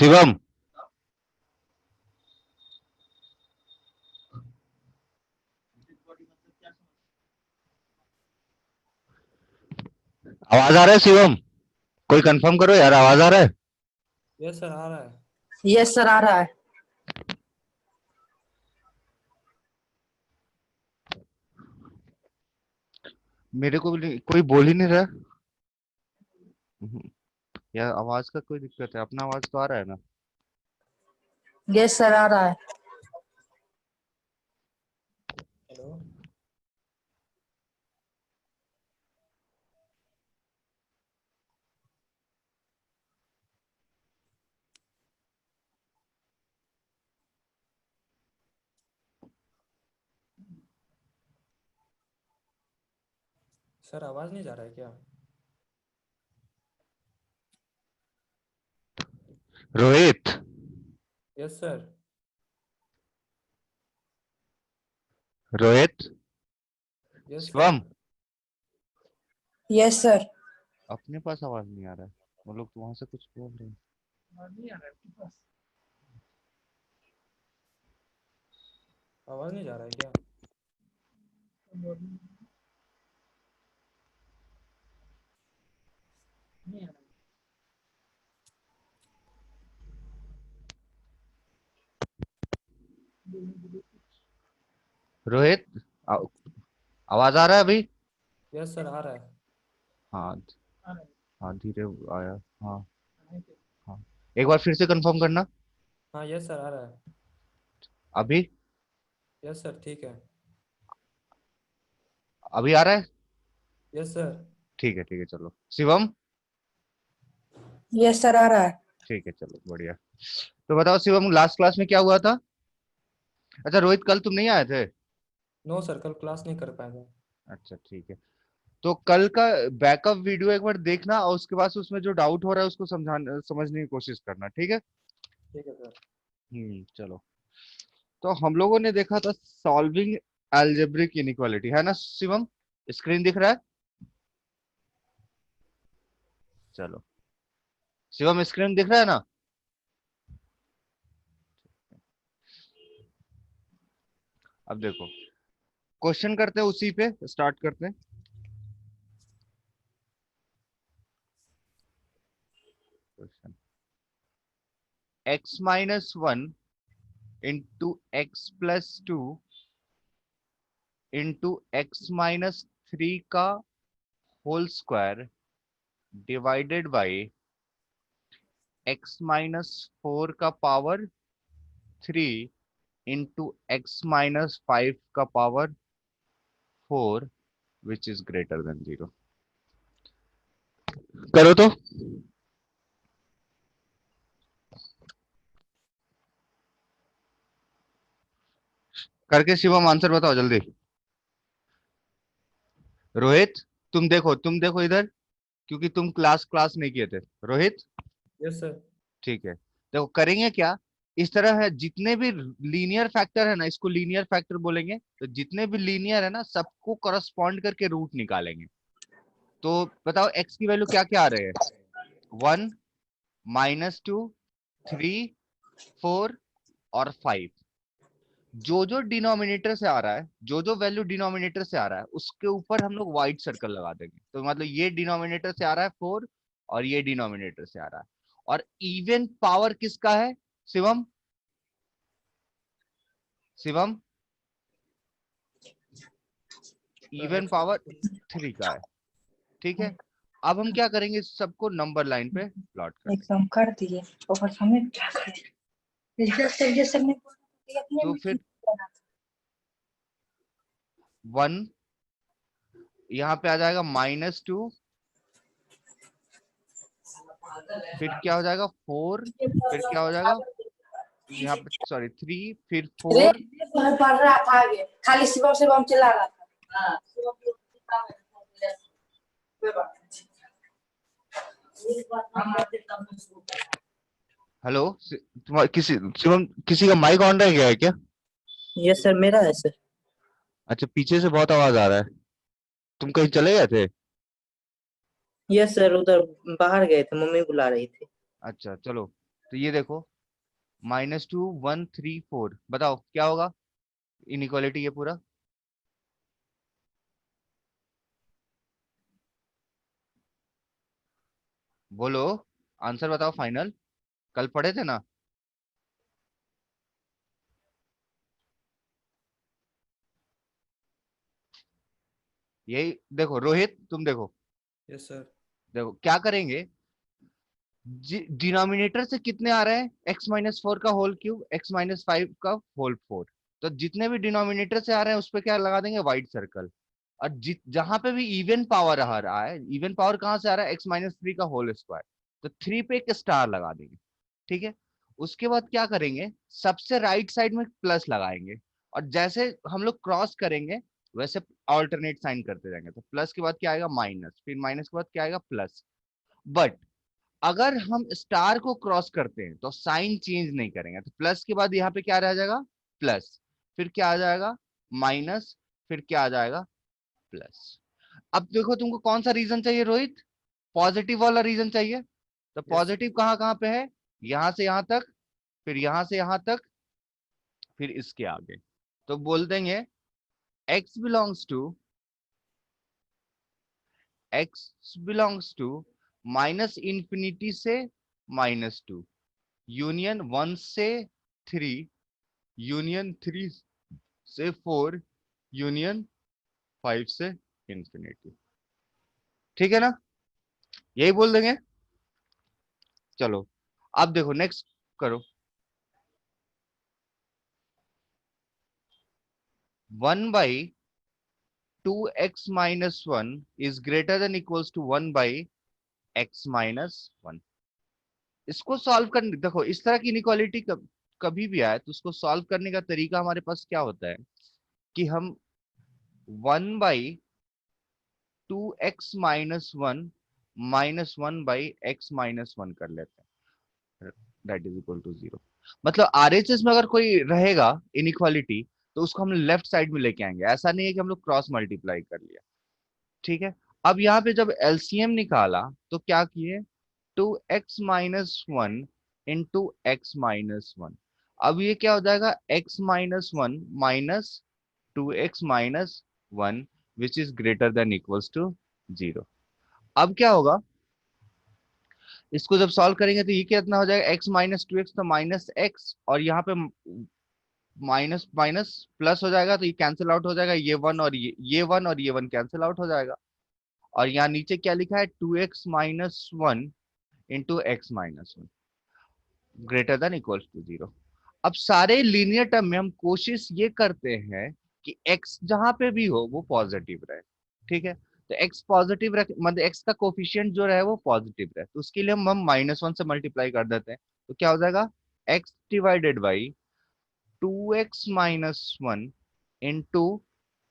शिवम, आवाज आ रहा है शिवम? कोई कंफर्म करो यार, आवाज आ रहा है? यस सर आ रहा है। यस सर आ रहा है। मेरे को भी कोई बोल ही नहीं रहा। यार आवाज का कोई दिक्कत है? अपना आवाज तो आ रहा है ना? यस सर आ रहा है। हेलो सर, आवाज नहीं जा रहा है क्या? Rohit, yes sir. Rohit, yes sir. Shivam, yes sir. अपने पास आवाज नहीं आ रहा है। वो लोग तो वहां से कुछ बोल रहे हैं। आवाज नहीं जा रहा है क्या? रोहित, आ, आवाज आ रहा है अभी? यस सर आ रहा है। हाँ, हाँ धीरे आया। हाँ, हाँ, एक बार फिर से कंफर्म करना। हाँ यस सर आ रहा है। अभी? यस सर ठीक है। अभी आ रहा है? Yes sir. ठीक है, ठीक है, चलो। शिवम? यस सर आ रहा है। ठीक है, चलो बढ़िया। तो बताओ शिवम, लास्ट क्लास में क्या हुआ था? अच्छा रोहित, कल तुम नहीं आए थे? नो सर, कल क्लास नहीं कर पाएगा। अच्छा ठीक है। तो कल का बैकअप वीडियो एक बार देखना, और उसके बाद उसमें जो डाउट हो रहा है उसको समझने की कोशिश करना, ठीक है? ठीक है सर। चलो। तो हम लोगों ने देखा था सॉल्विंग अलजेब्रिक इनइक्वालिटी, है ना शिवम? स्क्रीन दिख रहा है? चलो शिवम, स्क्रीन दिख रहा है ना? अब देखो, क्वेश्चन करते हैं, उसी पे स्टार्ट करते हैं। Question: x-1 into x+2 into x-3 का whole square divided by x-4 का पावर 3 इंटू x-5 का power 4 which is greater than 0। करो तो। करके शिवम आंसर बताओ जल्दी। रोहित, तुम देखो इधर, क्योंकि तुम क्लास क्लास नहीं किए थे। Rohit, yes sir. ठीक है। देखो करेंगे क्या, इस तरह है, जितने भी लीनियर फैक्टर है ना, इसको लीनियर फैक्टर बोलेंगे, तो जितने भी लीनियर है ना सबको करस्पॉन्ड करके रूट निकालेंगे। तो बताओ एक्स की वैल्यू क्या क्या आ रहे हैं? 1, -2, 3, 4 और 5। जो जो डिनोमिनेटर से आ रहा है, जो जो वैल्यू डिनोमिनेटर से आ रहा है, उसके ऊपर हम लोग व्हाइट सर्कल लगा देंगे। तो मतलब ये डिनोमिनेटर से आ रहा है 4, और ये डिनोमिनेटर से आ रहा है। और इवन पावर किसका है शिवम? शिवम, इवन पावर 3 का है। ठीक है। अब हम क्या करेंगे, इस सबको नंबर लाइन पे प्लॉट कर देंगे। एकदम कर दिए और हमें क्या करें? जैसे मैं अपने तो में फिर ठीक कर रहा 1 यहाँ पे आ जाएगा, -2, फिर क्या हो जाएगा 4, फिर क्या हो जाएगा यहाँ पे, सॉरी 3, फिर था। रे 4। पढ़ रहा था आगे, खाली शिवम शिवम चिल्ला रहा था। हाँ शिवम हेलो, तुम्हारा किसी शिवम, किसी का माइक ऑन रह गया है क्या? यस सर मेरा है सर। अच्छा, पीछे से बहुत आवाज आ रहा है। तुम कहीं चले गए थे? यस सर उधर बाहर गए थे, मम्मी बुला रही थी। अच्छा चलो। तो ये देखो -2 1 3 4, बताओ क्या होगा इनइक्वालिटी ये पूरा। बोलो आंसर बताओ फाइनल, कल पढ़े थे ना। यही देखो रोहित, तुम देखो, यस सर। देखो क्या करेंगे, डिनोमिनेटर से कितने आ रहे हैं, x-4 का होल क्यूब, x-5 का होल 4। तो जितने भी डिनोमिनेटर से आ रहे हैं उस पे क्या लगा देंगे, व्हाइट सर्कल। और जहां पे भी इवन पावर आ रहा है, इवन पावर कहां से आ रहा है, x-3 का होल स्क्वायर, तो 3 पे एक स्टार लगा देंगे। ठीक है, उसके बाद क्या करेंगे, सबसे राइट साइड में प्लस लगाएंगे, और जैसे हम लोग क्रॉस करेंगे वैसे ऑल्टरनेट साइन करते जाएंगे। तो प्लस के बाद क्या आएगा, माइनस, फिर माइनस के बाद क्या आएगा, प्लस। बट अगर हम स्टार को क्रॉस करते हैं तो साइन चेंज नहीं करेंगे, तो प्लस के बाद यहाँ पे क्या रह जाएगा, प्लस, फिर क्या आ जाएगा, माइनस, फिर क्या आ जाएगा, प्लस। अब देखो तुमको कौन सा रीजन चाहिए रोहित, पॉजिटिव वाला रीजन चाहिए। तो यस। पॉजिटिव कहाँ कहाँ पे है, यहां से यहां तक, फिर यहां से यहां तक, फिर इसके आगे। तो बोल देंगे x belongs to, x belongs to -infinity से -2, यूनियन 1 से 3, यूनियन 3 से 4, यूनियन 5 से इंफिनिटी। ठीक है ना, यही बोल देंगे। चलो अब देखो नेक्स्ट करो, 1/2x-1 is greater than equals to 1/x-1। इसको सॉल्व कर, देखो इस तरह की इनइक्वालिटी कभी भी आए तो उसको सॉल्व करने का तरीका हमारे पास क्या होता है कि हम 1/2x-1 -1/x-1 कर लेते हैं, दैट इज इक्वल टू 0। मतलब आरएचएस में अगर कोई रहेगा इनइक्वालिटी तो उसको हम लेफ्ट साइड में लेके आएंगे, ऐसा नहीं है कि हम लोग क्रॉस मल्टीप्लाई कर लिया। ठीक है, अब यहाँ पे जब एलसीएम निकाला तो क्या किए, 2x-1 इंटू x-1। अब ये क्या हो जाएगा, x-1 -2x-1 which is greater than equals to 0। अब क्या होगा, इसको जब सॉल्व करेंगे तो ये कितना हो जाएगा, x-2x तो -x, और यहाँ पे माइनस माइनस प्लस हो जाएगा, तो ये कैंसिल आउट हो जाएगा, ये वन और ये वन और ये वन कैंसिल आउट हो जाएगा। और यहाँ नीचे क्या लिखा है, 2x-1 into x-1 greater than equals to 0। अब सारे लीनियर टर्म में हम कोशिश ये करते हैं कि x जहां पे भी हो वो पॉजिटिव रहे। ठीक है, तो x पॉजिटिव रख, मतलब x का कोफिशिएंट जो रहे वो पॉजिटिव रहे, तो उसके लिए हम -1 से मल्टीप्लाई कर देते हैं। तो क्या हो जाएगा, x divided by 2x-1 into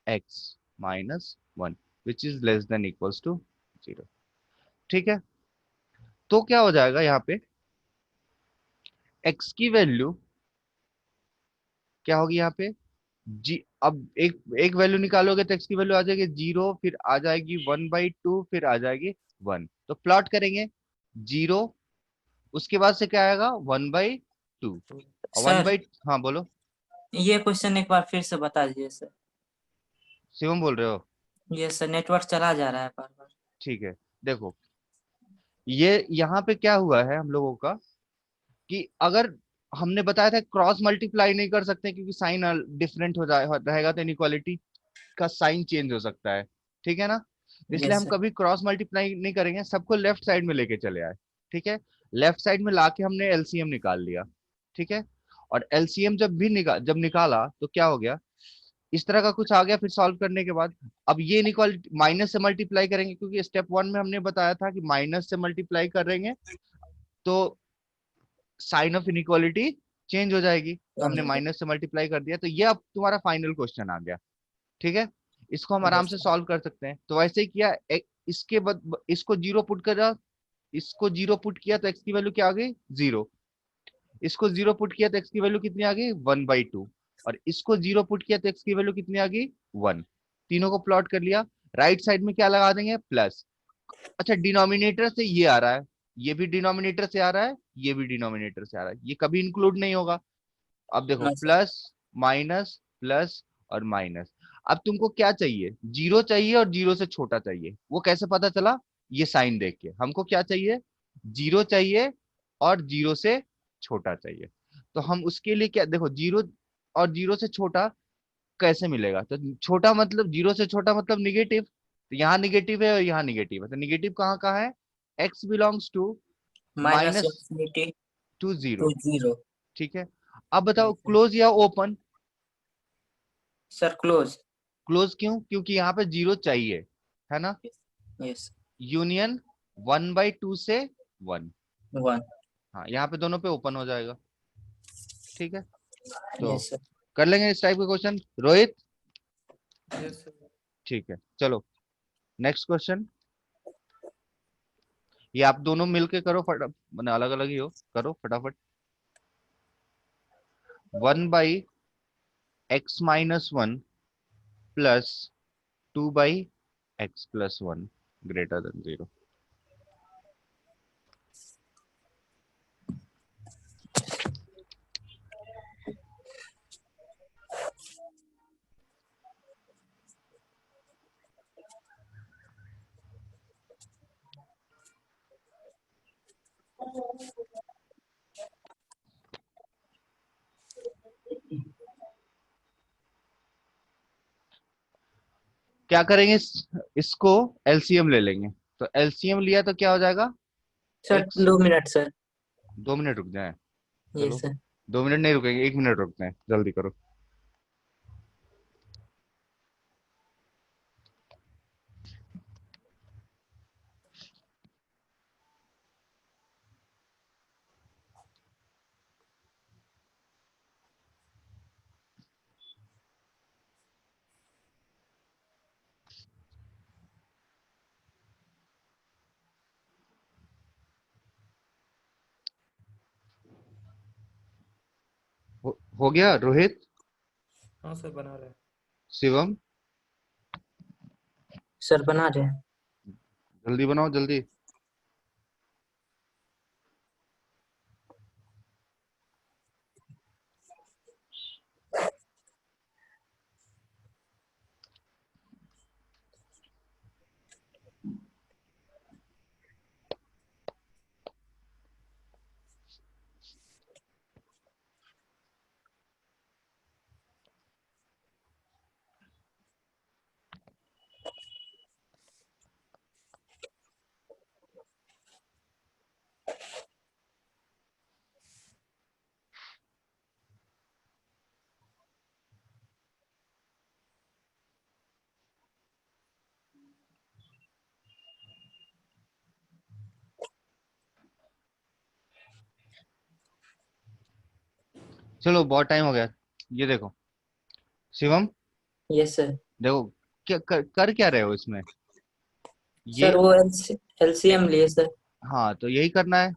x-1 which is less than equals to 0। ठीक है, तो क्या हो जाएगा यहाँ पे, x की वैल्यू क्या होगी यहाँ पे, जी, अब एक एक वैल्यू निकालोगे तो x की वैल्यू आ जाएगी 0, फिर आ जाएगी 1/2, फिर आ जाएगी 1। तो प्लॉट करेंगे 0, उसके बाद से क्या आएगा 1/2 और सर, हाँ बोलो, ये क्वेश्चन एक बार फिर से बता दीजिए सर। शिवम बोल रहे हो, ये सर नेटवर्क चला जा रहा है बार बार। ठीक है। देखो ये यहाँ पे क्या हुआ है हम लोगों का, कि अगर हमने बताया था क्रॉस मल्टीप्लाई नहीं कर सकते क्योंकि साइन डिफरेंट हो जाए रहेगा, तो इनइक्वालिटी का साइन चेंज हो सकता है। ठीक है ना, इसलिए यस हम सर। कभी क्रॉस मल्टीप्लाई नहीं करेंगे, सबको लेफ्ट साइड में लेके चले आए। ठीक है, लेफ्ट साइड में लाके हमने एलसीएम निकाल लिया। ठीक है, और एलसीएम जब निकाला तो क्या हो गया, इस तरह का कुछ आ गया। फिर सॉल्व करने के बाद अब ये इनइक्वालिटी माइनस से मल्टीप्लाई करेंगे, क्योंकि स्टेप 1 में हमने बताया था कि माइनस से मल्टीप्लाई करेंगे तो साइन ऑफ इनइक्वालिटी चेंज हो जाएगी, तो हमने माइनस से मल्टीप्लाई कर दिया। तो ये अब तुम्हारा फाइनल क्वेश्चन आ गया। ठीक है, इसको हम आराम यस से सर। सॉल्व कर सकते हैं। तो वैसे ही किया, इसके बाद इसको 0 पुट करा, इसको 0 पुट किया तो x की वैल्यू क्या आ गई, 0। इसको 0 पुट किया तो x की वैल्यू कितनी आ गई, 1/2। और इसको 0 पुट किया तो x की वैल्यू कितनी आ गई, 1। तीनों को प्लॉट कर लिया, राइट साइड में क्या लगा देंगे, प्लस। अच्छा डिनोमिनेटर से ये आ रहा है, ये भी डिनोमिनेटर से आ रहा है, ये भी डिनोमिनेटर से आ रहा है, ये कभी इंक्लूड नहीं होगा। अब देखो हाँ सर। प्लस माइनस प्लस और माइनस। अब तुमको क्या चाहिए, जीरो चाहिए और जीरो से छोटा चाहिए। वो कैसे पता चला, ये साइन देख के। हमको क्या चाहिए, जीरो चाहिए और जीरो से छोटा चाहिए। तो हम उसके लिए क्या, देखो जीरो और जीरो से छोटा कैसे मिलेगा, तो छोटा मतलब जीरो से छोटा मतलब निगेटिव, तो यहाँ निगेटिव है और यहाँ निगेटिव है, तो निगेटिव कहाँ कहाँ है, x belongs to minus minus infinity to to zero. Zero. ठीक है, अब बताओ क्लोज या ओपन। Sir close. क्लोज क्यों, क्योंकि यहाँ पे जीरो चाहिए, है ना। यस। यूनियन 1/2 से 1। वन। हाँ, यहाँ पे दोनों पे ओपन हो जाएगा। ठीक है, तो यस सर। कर लेंगे इस टाइप के क्वेश्चन रोहित। Yes sir. ठीक है, चलो नेक्स्ट क्वेश्चन। ये आप दोनों मिलके करो, फटा मैंने अलग अलग ही हो, करो फटाफट। 1/x-1 plus 2/x+1 greater than 0। क्या करेंगे, इसको एलसीएम ले लेंगे। तो एलसीएम लिया तो क्या हो जाएगा, sir x. 2 minute sir. 2 minute रुक जाए, यस चलो सर। 2 मिनट नहीं रुकेंगे, 1 मिनट रुकते हैं, जल्दी करो। हो गया रोहित, हाँ सर बना रहे हैं। शिवम, सर बना रहे हैं। जल्दी बनाओ जल्दी। चलो बहुत टाइम हो गया, ये देखो शिवम, यस सर। देखो क्या कर क्या रहे हो इसमें, ये। सर वो एलसीएम लिए सर। हाँ, तो यही करना है।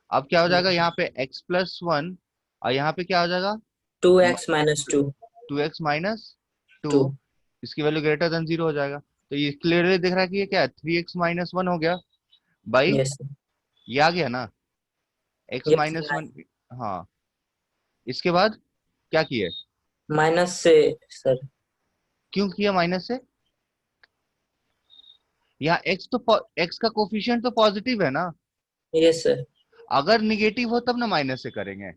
अब क्या हो जाएगा, यहाँ पे x+1 और यहाँ पे क्या हो जाएगा, 2x-2। 2x-2। 2। इसकी वैल्यू ग्रेटर देन 0 हो जाएगा। तो ये क्लियरली दिख रहा है कि ये क्या है, 3x-1 हो गया बाई, यस सर। ये आ गया ना, x यस माइनस वन। हाँ, इसके बाद क्या किए, माइनस से सर। क्यों किया माइनस से, यहाँ x का कोफिशिएंट तो पॉजिटिव है ना, यस सर। अगर निगेटिव हो तब ना माइनस से करेंगे,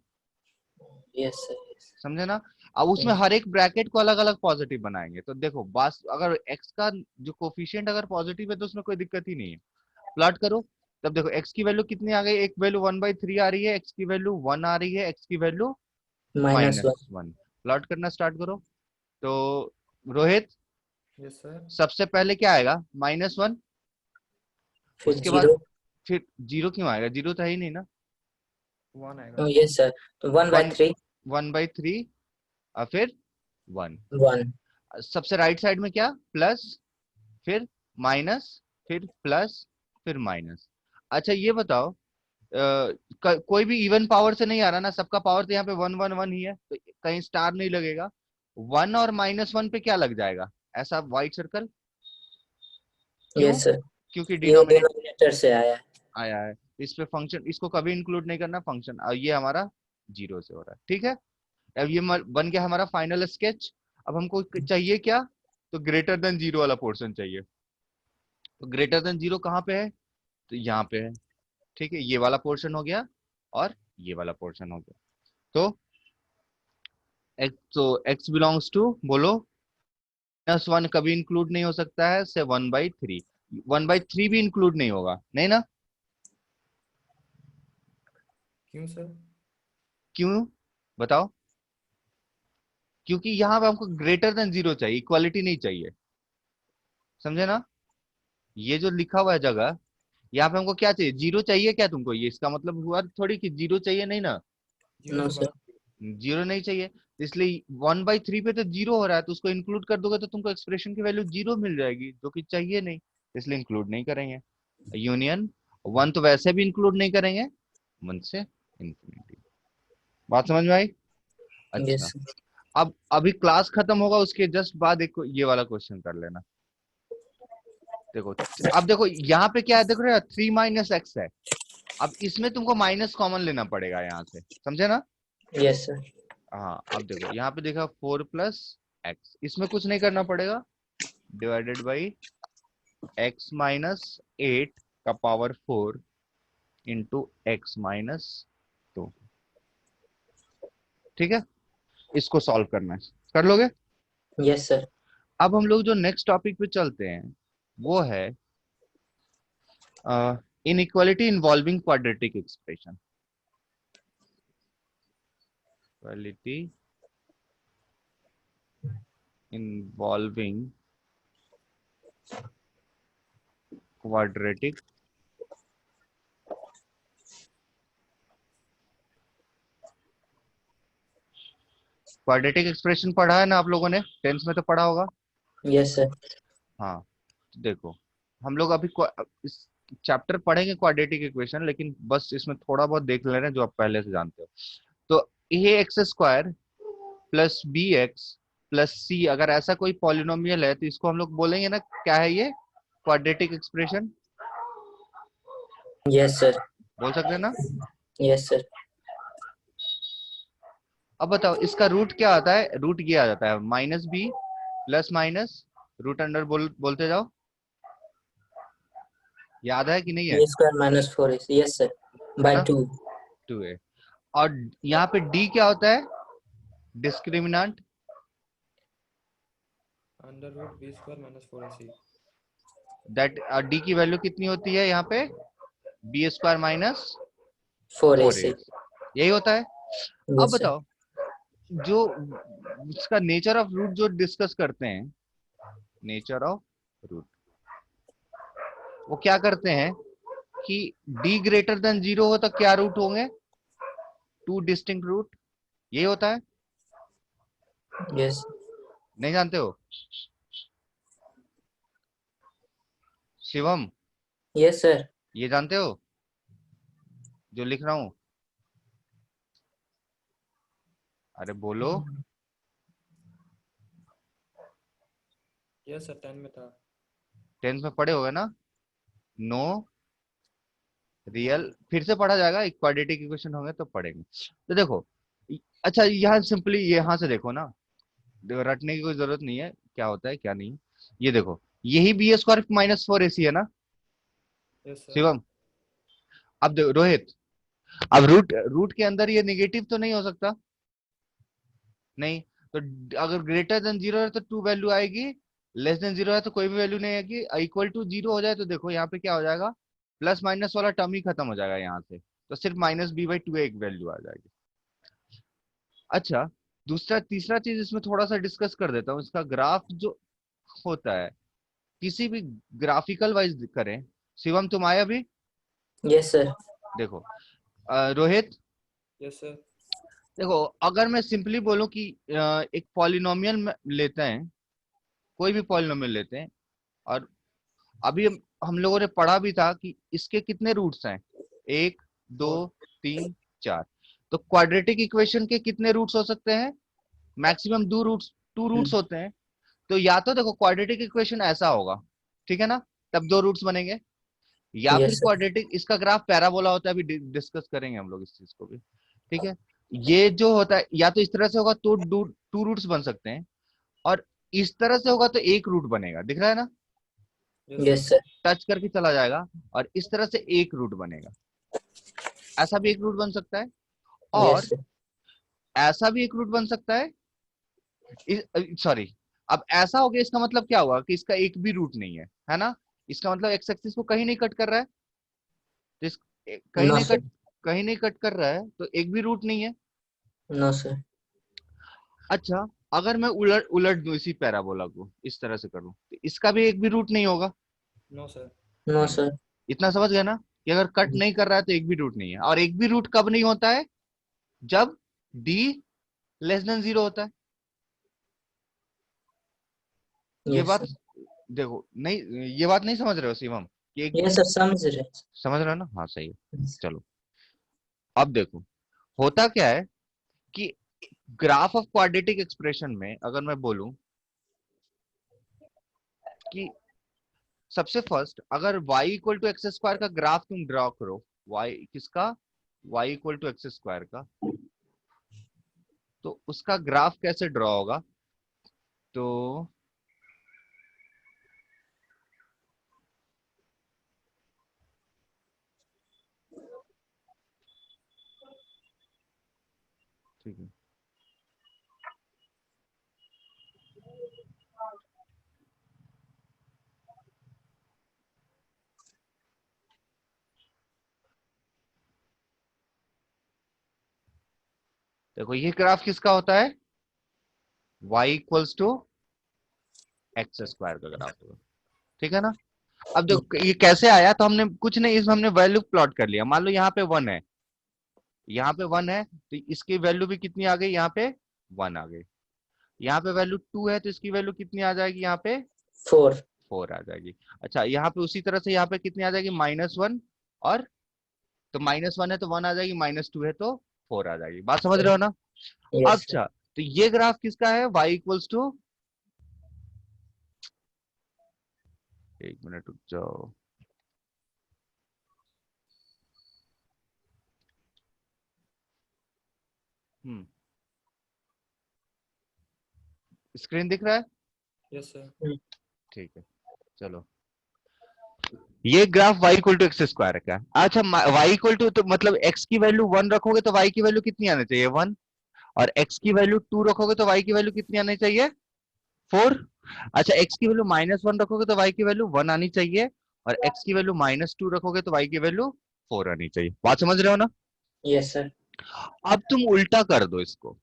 यस सर। समझे ना। अब उसमें हर एक ब्रैकेट को अलग अलग पॉजिटिव बनाएंगे, तो देखो बस अगर x का जो कोफिशिएंट अगर पॉजिटिव है तो उसमें कोई दिक्कत ही नहीं है। प्लॉट करो, तब देखो x की वैल्यू कितनी आ गई, एक वैल्यू 1/3 आ रही है, x की वैल्यू 1 आ रही है, x की वैल्यू -1। -1। प्लॉट करना स्टार्ट करो। तो रोहित, यस सर। सबसे पहले क्या आएगा, -1। फिर उसके बाद 0। फिर जीरो क्यों आएगा, जीरो था ही नहीं ना। 1 आएगा। यस सर, तो 1, 1/3। 1/3 और फिर 1। 1। सबसे राइट साइड में क्या, प्लस, फिर माइनस, फिर प्लस, फिर माइनस। अच्छा ये बताओ, कोई भी इवन पावर से नहीं आ रहा ना, सबका पावर तो यहाँ पे 1 1 1 ही है, तो कहीं स्टार नहीं लगेगा। 1 और -1 पे क्या लग जाएगा, ऐसा व्हाइट सर्कल, क्यों, यस सर, क्योंकि ये डिनोमिनेट डिनोमिनेटर से आया है। आया है। इस पे फंक्शन, इसको कभी इंक्लूड नहीं करना फंक्शन, और ये हमारा 0 से हो रहा है। ठीक है, अब ये बन गया हमारा फाइनल स्केच। अब हमको चाहिए क्या, तो ग्रेटर देन 0 वाला पोर्शन चाहिए। तो ग्रेटर देन 0 कहाँ पे है, तो यहाँ पे है। ठीक है, ये वाला पोर्शन हो गया और ये वाला पोर्शन हो गया। तो x बिलोंग्स टू, बोलो, -1 कभी इंक्लूड नहीं हो सकता है, से 1/3। 1/3 भी इंक्लूड नहीं होगा, नहीं ना? क्यों सर? क्यों बताओ? क्योंकि यहाँ पे हमको ग्रेटर देन 0 चाहिए, इक्वालिटी नहीं चाहिए, समझे ना? ये जो लिखा हुआ है जगह, यहाँ पे हमको क्या चाहिए, 0 चाहिए क्या तुमको? ये इसका मतलब हुआ थोड़ी कि 0 चाहिए, नहीं ना? जीरो नो से सर। 0 नहीं चाहिए, इसलिए 1/3 पे तो 0 हो रहा है, तो उसको इंक्लूड कर दोगे तो तुमको एक्सप्रेशन की वैल्यू 0 मिल जाएगी, जो कि चाहिए नहीं, इसलिए इंक्लूड नहीं करेंगे। यूनियन 1 तो वैसे भी इंक्लूड नहीं करेंगे, 1 से इंफिनिटी। बात समझ में आई? अच्छा, यस। अब अभी क्लास खत्म होगा, उसके जस्ट बाद एक ये वाला क्वेश्चन कर लेना। देखो, अब देखो यहाँ पे क्या है, देखो 3 - x है। अब इसमें तुमको माइनस कॉमन लेना पड़ेगा यहाँ से, समझे ना? Yes sir. हाँ, अब देखो यहाँ पे देखा 4 + x, इसमें कुछ नहीं करना पड़ेगा, डिवाइडेड बाई x - 8 का पावर 4 इंटू x - 2। ठीक है, इसको सॉल्व करना है, कर लोगे? Yes sir. अब हम लोग जो नेक्स्ट टॉपिक पे चलते हैं वो है inequality involving quadratic expression. Equality involving quadratic quadratic expression पढ़ा है ना आप लोगों ने, 10th में तो पढ़ा होगा। Yes sir. हाँ, तो देखो हम लोग अभी इस चैप्टर पढ़ेंगे क्वाड्रेटिक इक्वेशन, लेकिन बस इसमें थोड़ा बहुत देख ले रहे हैं जो आप पहले से जानते हो। तो a x² plus bx plus c, अगर ऐसा कोई पॉलिनोमियल है तो इसको हम लोग बोलेंगे ना, क्या है ये, क्वाड्रेटिक एक्सप्रेशन। Yes sir. बोल सकते हैं ना? Yes sir. अब बताओ इसका रूट क्या आता है, रूट ये आ जाता है -b plus minus root under, बोलते जाओ, याद है कि नहीं है? a² - 4 यस सर, है बाय ना, 2। 2a। और यहाँ पे d क्या होता है, discriminant, √b² - 4ac। That d की वैल्यू कितनी होती है यहाँ पे, b² - 4ac। 4a, यही होता है। अब यस सर। बताओ, जो इसका नेचर ऑफ रूट जो डिस्कस करते हैं, नेचर ऑफ रूट, वो क्या करते हैं कि d ग्रेटर देन 0 हो तो क्या रूट होंगे, 2 डिस्टिंक्ट रूट, यही होता है। यस। नहीं जानते हो? Shivam, yes sir. ये जानते हो जो लिख रहा हूं? अरे बोलो। यस सर, 10 में था। 10th में पढ़े होगे ना? नो रियल, फिर से पढ़ा जाएगा, क्वाड्रेटिक इक्वेशन होंगे तो पढ़ेंगे। तो देखो, अच्छा यहाँ सिंपली यहाँ से देखो ना, देखो रटने की कोई जरूरत नहीं है, क्या होता है क्या नहीं। ये देखो, यही b² - 4ac है ना यस सर। शिवम? अब देखो रोहित, अब रूट रूट के अंदर ये निगेटिव तो नहीं हो सकता, नहीं, तो अगर ग्रेटर देन 0 है तो 2 वैल्यू आएगी, लेस देन 0 है तो कोई भी वैल्यू नहीं आएगी, इक्वल टू 0 हो जाए तो देखो यहाँ पे क्या हो जाएगा, प्लस माइनस वाला टर्म ही खत्म हो जाएगा यहाँ से, तो सिर्फ -b/2 एक वैल्यू आ जाएगी। अच्छा, दूसरा तीसरा चीज इसमें थोड़ा सा डिस्कस कर देता हूँ, इसका ग्राफ जो होता है, किसी भी ग्राफिकल वाइज करें। शिवम तुम आए अभी? Yes sir. देखो रोहित, यस सर। देखो अगर मैं सिंपली बोलूं कि एक पॉलिनोमियल लेते हैं, कोई भी पॉलिनोमियल लेते हैं, और अभी हम लोगों ने पढ़ा भी था कि इसके कितने रूट्स हैं, 1 2 3 4, तो क्वाड्रेटिक इक्वेशन के कितने रूट्स हो सकते हैं, मैक्सिमम 2 रूट्स होते हैं। तो या तो देखो क्वाड्रेटिक इक्वेशन ऐसा होगा, ठीक है ना, तब 2 रूट्स बनेंगे, या फिर Yes, sir. क्वाड्रेटिक, इसका ग्राफ पैराबोला होता है, अभी डिस्कस करेंगे हम लोग इस चीज को भी, ठीक है। ये जो होता है या तो इस तरह से होगा तो टू रूट्स बन सकते हैं, और इस तरह से होगा तो एक रूट बनेगा, दिख रहा है ना, Yes, Yes, sir. sir. Touch करके चला जाएगा, और इस तरह से एक रूट बनेगा, ऐसा भी एक रूट बन सकता है, और Yes, sir. ऐसा भी एक रूट बन सकता है, सॉरी, अब ऐसा हो गया, इसका मतलब क्या हुआ कि इसका एक भी रूट नहीं है ना, इसका मतलब एक्स एक्सिस को कहीं नहीं कट कर रहा है, तो कहीं No, नहीं sir. कट, कहीं नहीं कट कर रहा है, तो एक भी रूट नहीं है। No, sir. अच्छा, अगर मैं उलट उलट दूं इसी पैराबोला को, इस तरह से करूं, तो इसका भी एक भी रूट नहीं होगा। No, sir. No, नहीं, sir. इतना समझ गया ना, कि अगर कट नहीं कर रहा है तो एक भी रूट नहीं है, और एक भी रूट कब नहीं होता है, जब डी लेस देन जीरो होता है। ये Yes, बात sir. देखो, नहीं ये बात नहीं समझ रहे हो शिवम, कि एक, Yes, sir. समझ रहे हैं. समझ रहे हो ना, हाँ सही है। Yes. चलो, अब देखो होता क्या है कि ग्राफ ऑफ क्वाड्रेटिक एक्सप्रेशन में अगर मैं बोलूं कि सबसे फर्स्ट अगर y equal to x square का ग्राफ तुम ड्रॉ करो, y किसका, y equal to x square का, तो उसका ग्राफ कैसे ड्रॉ होगा, तो ठीक है, देखो ये ग्राफ किसका होता है, y equals to x square का ग्राफ होगा, ठीक है ना। अब देखो ये कैसे आया, तो हमने कुछ नहीं, इसमें हमने वैल्यू प्लॉट कर लिया, मान लो यहाँ पे वन है, यहाँ पे वन है, तो इसकी वैल्यू भी कितनी आ गई, यहाँ पे वन आ गई, यहाँ पे वैल्यू टू है, तो इसकी वैल्यू कितनी आ जाएगी, यहाँ पे 4. फोर आ जाएगी। अच्छा, यहाँ पे उसी तरह से यहाँ पे कितनी आ जाएगी, माइनस वन, और तो माइनस वन है तो वन आ जाएगी, माइनस टू है तो फोर आ जाएगी, बात समझ रहे हो ना। Yes, sir. अच्छा, तो ये ग्राफ किसका है, y इक्वल्स टू, एक मिनट रुक जाओ, हम्म, स्क्रीन दिख रहा है, Yes, sir. ठीक है, चलो, ये graph y equal to x square का। अच्छा, y इक्वल टू, तो मतलब x की वैल्यू वन रखोगे तो y की वैल्यू कितनी आनी चाहिए, वन, और x की वैल्यू टू रखोगे तो y की वैल्यू कितनी आनी चाहिए, फोर। अच्छा, x की वैल्यू माइनस वन रखोगे तो y की वैल्यू वन आनी चाहिए, और x की वैल्यू माइनस टू रखोगे तो y की वैल्यू फोर आनी चाहिए, बात समझ रहे हो ना। Yes, sir. अब तुम उल्टा कर दो इसको,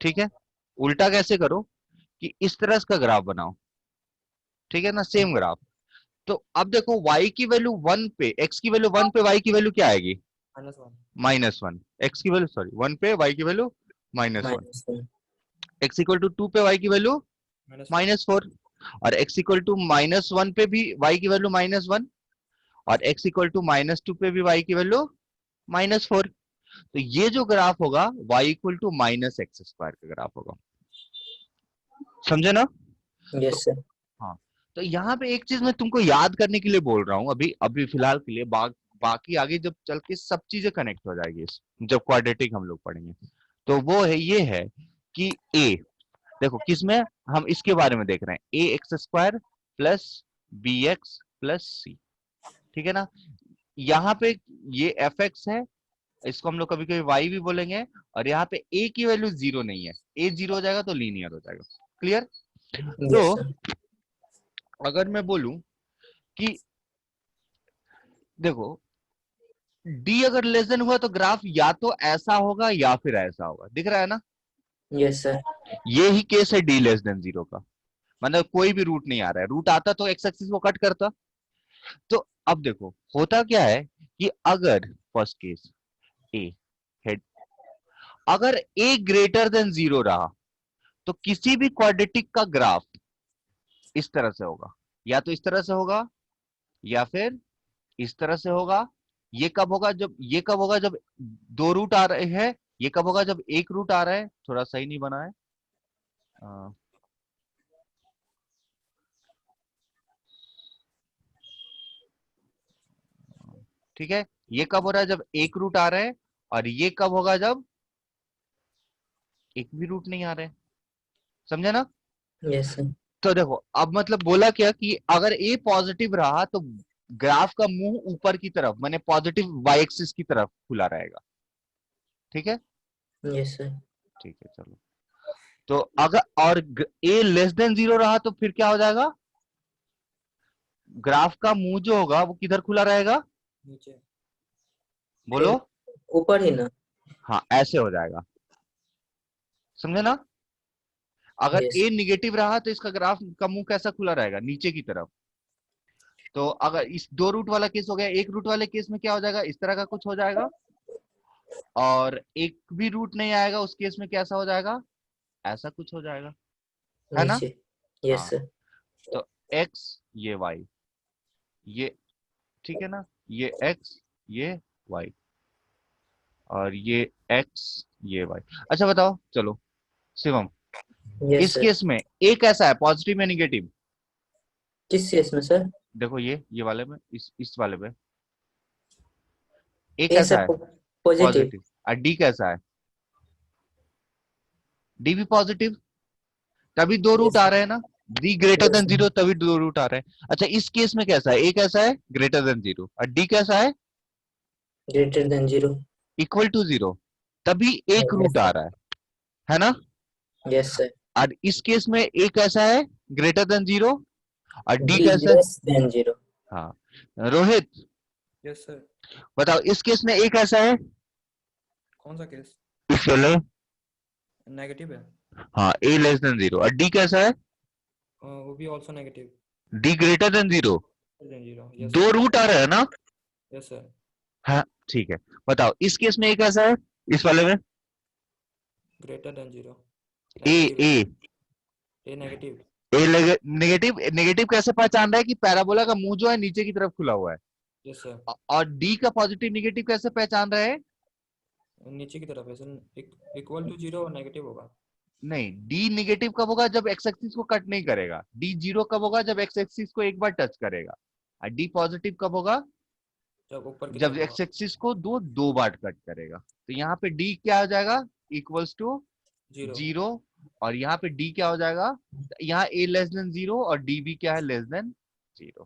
ठीक है, उल्टा कैसे करो, कि इस तरह का ग्राफ बनाओ, ठीक है ना, सेम ग्राफ। तो अब देखो y की वैल्यू वन पे, x की वैल्यू वन पे y की वैल्यू क्या आएगी, -1. माइनस वन, एक्स की वैल्यू सॉरी वन पे y की value minus one, -1. X equal to two पे y की वैल्यू -4. माइनस फोर, और x equal to minus one पे भी y की वैल्यू माइनस वन, और x equal to minus two पे भी y की वैल्यू माइनस फोर। तो ये जो ग्राफ होगा y equal to minus x square का ग्राफ होगा, समझे ना। तो Yes, sir. हाँ, तो यहाँ पे एक चीज मैं तुमको याद करने के लिए बोल रहा हूँ, अभी अभी फिलहाल के लिए, बाकी आगे जब चल के सब चीजें कनेक्ट हो जाएगी, जब क्वाड्रेटिक हम लोग पढ़ेंगे, तो वो है, ये है कि a, देखो किसमें, हम इसके बारे में देख रहे हैं, A X square plus B X plus C, ठीक है ना। यहाँ पे ये एफ एक्स है, इसको हम लोग कभी कभी वाई भी बोलेंगे, और यहाँ पे ए की वैल्यू जीरो नहीं है, ए जीरो हो जाएगा तो लीनियर हो जाएगा, क्लियर। Yes, तो sir. अगर मैं बोलूं कि देखो डी अगर लेस देन हुआ तो ग्राफ या तो ऐसा होगा या फिर ऐसा होगा, दिख रहा है ना, Yes, sir. ये ही केस है डी लेस देन जीरो का, मतलब कोई भी रूट नहीं आ रहा है, रूट आता तो एक्स एक्सिस को कट करता। तो अब देखो होता क्या है, कि अगर फर्स्ट केस ए हेड, अगर ए ग्रेटर देन जीरो रहा, तो किसी भी क्वाड्रेटिक का ग्राफ इस तरह से होगा, या तो इस तरह से होगा, या फिर इस तरह से होगा। ये कब होगा, जब ये कब होगा, जब दो रूट आ रहे हैं, ये कब होगा, जब एक रूट आ रहा है, थोड़ा सही नहीं बना है, अ, ठीक है, ये कब हो रहा है जब एक रूट आ रहा है, और ये कब होगा जब एक भी रूट नहीं आ रहा है। समझे ना? Yes sir. तो देखो अब मतलब बोला क्या कि अगर ए पॉजिटिव रहा तो ग्राफ का मुंह ऊपर की तरफ माने पॉजिटिव वाई एक्सिस की तरफ खुला रहेगा। ठीक है, यस सर। ठीक है चलो। तो अगर और ए लेस देन 0 रहा तो फिर क्या हो जाएगा, ग्राफ का मुंह जो होगा वो किधर खुला रहेगा, नीचे। बोलो। ऊपर ही ना। हाँ ऐसे हो जाएगा, समझे ना? अगर यस। ए निगेटिव रहा तो इसका ग्राफ का मुंह कैसा खुला रहेगा, नीचे की तरफ। तो अगर इस दो रूट वाला केस हो गया, एक रूट वाले केस में क्या हो जाएगा, इस तरह का कुछ हो जाएगा, और एक भी रूट नहीं आएगा उस केस में कैसा हो जाएगा, ऐसा कुछ हो जाएगा, है ना? नीचे। यस हाँ, सर। तो x ये y, ये ठीक है ना, ये x ये y, और ये x ये y। अच्छा बताओ चलो शिवम, यस इस सर। केस में a कैसा है, पॉजिटिव या निगेटिव? किस केस में सर? देखो ये वाले में, इस वाले में a ए कैसा सर है, पॉजिटिव। पॉजिटिव, और d कैसा है, d भी पॉजिटिव, तभी दो रूट यस आ सर। रहे हैं ना, d greater yes than sir. 0 तभी दो रूट आ रहे हैं। अच्छा इस केस में कैसा है, a कैसा है, ग्रेटर देन 0, और d कैसा है, ग्रेटर देन 0। इक्वल टू 0, तभी एक यस रूट आ सर। रहा है ना? Yes sir. और इस केस में a कैसा है, ग्रेटर देन 0, और d डी कैसा है? Less than 0। हाँ रोहित यस सर। बताओ, इस केस में a कैसा है, कौन सा केस? इस वाले, नेगेटिव है। हाँ a लेस देन 0, और d कैसा है, वो भी also negative. d greater than 0, than 0। Yes दो सर। रूट आ रहे हैं ना? Yes sir. हाँ ठीक है, बताओ इस केस में a कैसा है, इस वाले में greater than 0। a negative a है। ए नेगेटिव। नेगेटिव, नेगेटिव कैसे पहचान रहा है कि पैराबोला का मुंह जो है नीचे की तरफ खुला हुआ है, यस सर। और डी का पॉजिटिव निगेटिव कैसे पहचान रहे हैं? नीचे की तरफ है सर, इक्वल टू 0 और नेगेटिव होगा। नहीं, डी निगेटिव कब होगा, जब एक्स एक्सिस को कट नहीं करेगा। डी जीरो कब होगा, जब एक्स एक्सिस को एक बार टच करेगा। और डी पॉजिटिव कब होगा, जब ऊपर की जब तरफ एक्स होगा। एक्सिस को दो बार कट करेगा। तो यहाँ पे डी क्या हो जाएगा, इक्वल्स टू 0। 0, और यहाँ पे डी क्या हो जाएगा, यहाँ ए लेस देन 0 और डी भी क्या है, लेस देन 0।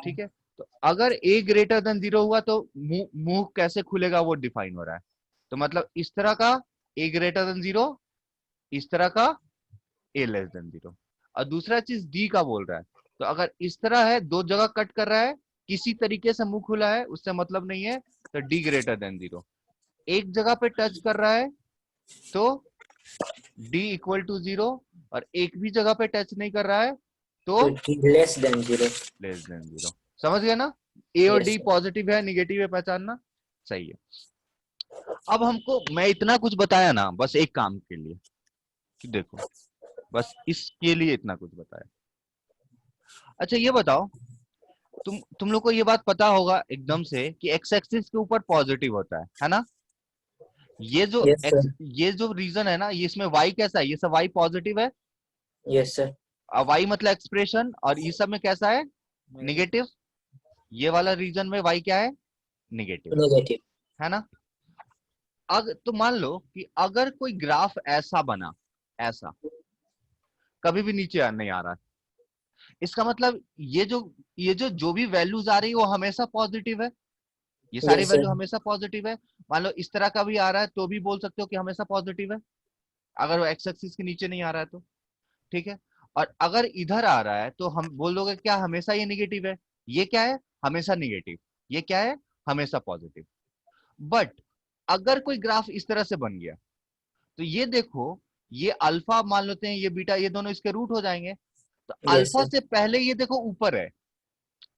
ठीक है, तो अगर ए ग्रेटर देन 0 हुआ तो मुंह कैसे खुलेगा वो डिफाइन हो रहा है। तो मतलब इस तरह का ए ग्रेटर देन 0, इस तरह का ए लेस देन 0, और दूसरा चीज डी का बोल रहा है। तो अगर इस तरह है, दो जगह कट कर रहा है, किसी तरीके से मुंह खुला है, उससे मतलब नहीं है, तो डी ग्रेटर देन 0। एक जगह पे टच कर रहा है तो डी इक्वल टू 0, और एक भी जगह पे टच नहीं कर रहा है तो तो D less than 0। Less than 0। समझ गया ना? ए और यस डी सर। पॉजिटिव है निगेटिव है पहचानना, सही है। अब हमको मैं इतना कुछ बताया ना बस एक काम के लिए, कि देखो बस इसके लिए इतना कुछ बताया। अच्छा ये बताओ, तुम लोग को ये बात पता होगा एकदम से कि एक्स एक्सिस के ऊपर पॉजिटिव होता है ना? ये जो यस एक्स, सर। ये जो रीजन है ना, ये इसमें वाई कैसा है, ये सब वाई पॉजिटिव है, यस सर। वाई मतलब एक्सप्रेशन, और ये सब में कैसा है, नेगेटिव। निगेटिव। ये वाला रीजन में वाई क्या है, निगेटिव, नेगेटिव। है ना? अगर तो मान लो कि अगर कोई ग्राफ ऐसा बना, ऐसा कभी भी नीचे नहीं आ रहा है, इसका मतलब ये जो भी वैल्यूज आ रही है वो हमेशा पॉजिटिव है, ये सारी यस वैल्यू सर। हमेशा पॉजिटिव है। मान लो इस तरह का भी आ रहा है तो भी बोल सकते हो कि हमेशा पॉजिटिव है, अगर वो एक्स एक्सिस के नीचे नहीं आ रहा है तो। ठीक है, और अगर इधर आ रहा है तो हम बोल दोगे क्या, हमेशा ये निगेटिव है, ये क्या है, हमेशा निगेटिव, ये क्या है, हमेशा पॉजिटिव। बट अगर कोई ग्राफ इस तरह से बन गया तो ये देखो, ये अल्फा मान लेते हैं, ये बीटा, ये दोनों इसके रूट हो जाएंगे। तो यस अल्फा सर। से पहले ये देखो ऊपर है,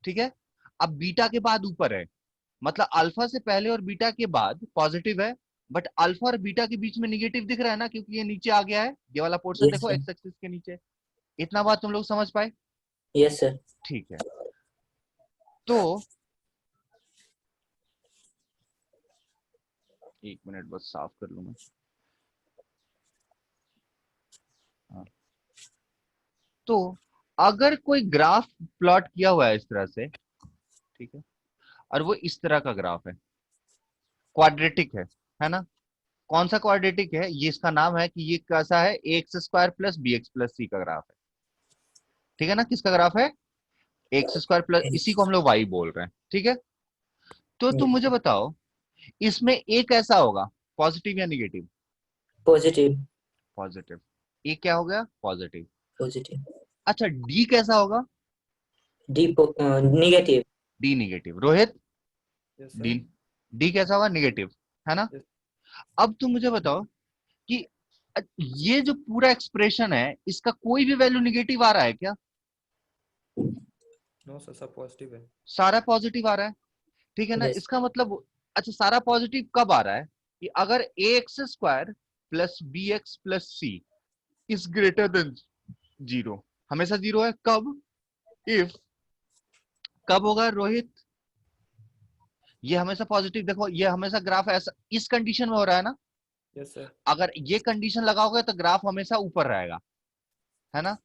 ठीक है, अब बीटा के बाद ऊपर है, मतलब अल्फा से पहले और बीटा के बाद पॉजिटिव है, बट अल्फा और बीटा के बीच में निगेटिव दिख रहा है ना, क्योंकि ये नीचे आ गया है, ये वाला पोर्शन यस देखो सर। एक्स एक्सिस के नीचे। इतना बात तुम लोग समझ पाए? Yes sir. ठीक है, तो एक मिनट बस साफ कर लूं मैं। हाँ। तो अगर कोई ग्राफ प्लॉट किया हुआ है इस तरह से, ठीक है, और वो इस तरह का ग्राफ है, क्वाड्रेटिक है ना। कौन सा क्वाड्रेटिक है, ये इसका नाम है कि ये कैसा है, X square plus B X plus C का ग्राफ है, ठीक है ना। किसका ग्राफ है, एक्स स्क्वायर प्लस, इसी को हम लोग वाई बोल रहे हैं, ठीक है। तो तुम मुझे बताओ इसमें ए कैसा होगा, पॉजिटिव या निगेटिव? पॉजिटिव। पॉजिटिव। ए क्या हो गया, पॉजिटिव। पॉजिटिव। अच्छा डी कैसा होगा? D negative. D negative. Rohit, yes D sir. D कैसा होगा, निगेटिव, है ना। Yes. अब तुम मुझे बताओ कि ये जो पूरा एक्सप्रेशन है इसका कोई भी वैल्यू निगेटिव आ रहा है क्या? नो सर, सब पॉजिटिव है। सारा पॉजिटिव आ रहा है, ठीक है ना। Yes. इसका मतलब, अच्छा सारा पॉजिटिव कब आ रहा है, कि अगर A X square plus B X plus C is greater than zero, हमेशा जीरो है। कब, इफ, कब होगा रोहित? ये हमेशा पॉजिटिव, देखो ये हमेशा ग्राफ ऐसा इस कंडीशन में हो रहा है ना। Yes sir. अगर ये कंडीशन लगाओगे तो ग्राफ हमेशा ऊपर रहेगा, है ना।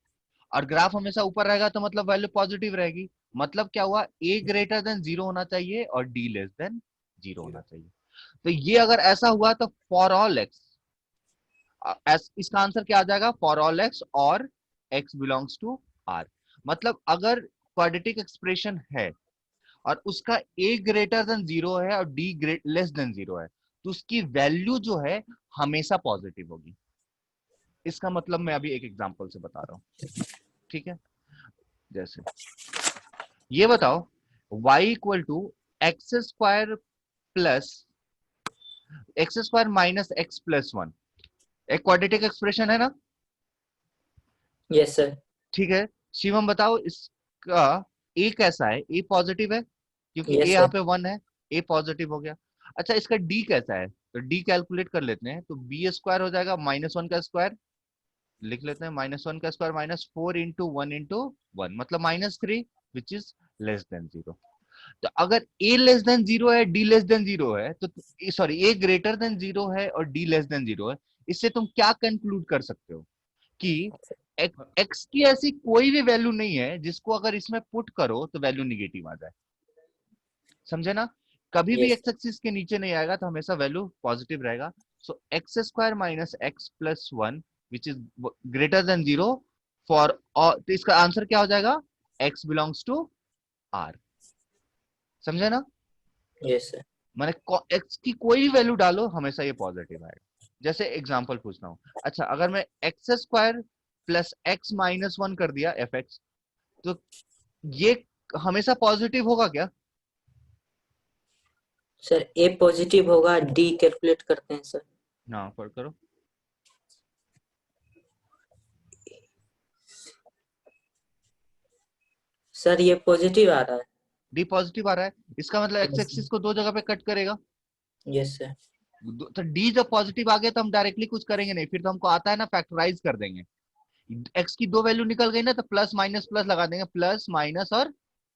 और ग्राफ हमेशा ऊपर रहेगा तो मतलब वैल्यू पॉजिटिव रहेगी। मतलब क्या हुआ, ए ग्रेटर देन जीरो होना चाहिए और डी लेस देन जीरो होना चाहिए। तो ये अगर ऐसा हुआ तो फॉर ऑल एक्स, इसका आंसर क्या आ जाएगा, फॉर ऑल एक्स और एक्स बिलोंग्स टू आर। मतलब अगर क्वाड्रेटिक एक्सप्रेशन है और उसका ए ग्रेटर देन जीरो है और डी लेस देन जीरो है, तो उसकी वैल्यू जो है हमेशा पॉजिटिव होगी। इसका मतलब मैं अभी एक एग्जांपल से बता रहा हूं, ठीक है। जैसे ये बताओ y equal to x square plus x square minus x plus one, एक क्वाड्रेटिक एक्सप्रेशन है ना। Yes, sir. ठीक है, शिवम बताओ इसका ए कैसा है, ए पॉजिटिव है क्योंकि ए Yes, यहाँ sir. पे वन है, ए पॉजिटिव हो गया। अच्छा इसका डी कैसा है, तो डी कैलकुलेट कर लेते हैं, तो बी स्क्वायर हो जाएगा माइनस वन का स्क्वायर, लिख लेते हैं माइनस वन का square minus four into one मतलब minus three, which is less than zero. तो अगर a लेस देन जीरो है, d लेस देन जीरो है, तो sorry a greater than zero है और d लेस देन जीरो है, इससे तुम क्या कंक्लूड कर सकते हो कि x की ऐसी कोई भी वैल्यू नहीं है जिसको अगर इसमें पुट करो तो वैल्यू निगेटिव आ जाए। समझे ना, कभी भी Yes. एक्स एक्सिस के नीचे नहीं आएगा तो हमेशा वैल्यू पॉजिटिव रहेगा। So X square minus x plus one which is greater than zero for, तो इसका आंसर क्या हो जाएगा, x बिलोंग्स टू r। समझे ना, Yes, sir. मैंने x की कोई भी वैल्यू डालो हमेशा ये पॉजिटिव आएगा। जैसे एग्जांपल पूछता हूं, अच्छा अगर मैं x square plus X minus one कर दिया एफ एक्स, तो ये हमेशा पॉजिटिव होगा क्या? सर ए पॉजिटिव होगा, डी कैलकुलेट करते हैं सर। हाँ पर करो, सर ये पॉजिटिव आ रहा है। डी पॉजिटिव आ रहा है, इसका मतलब एक्स एक्सिस को दो जगह पे कट करेगा। Yes sir. तो डी जब पॉजिटिव आ गया तो हम डायरेक्टली कुछ करेंगे नहीं, फिर तो हमको आता है ना फैक्टराइज कर देंगे। एक्स की दो वैल्यू निकल गई ना तो प्लस माइनस प्लस लगा देंगे, प्लस माइनस और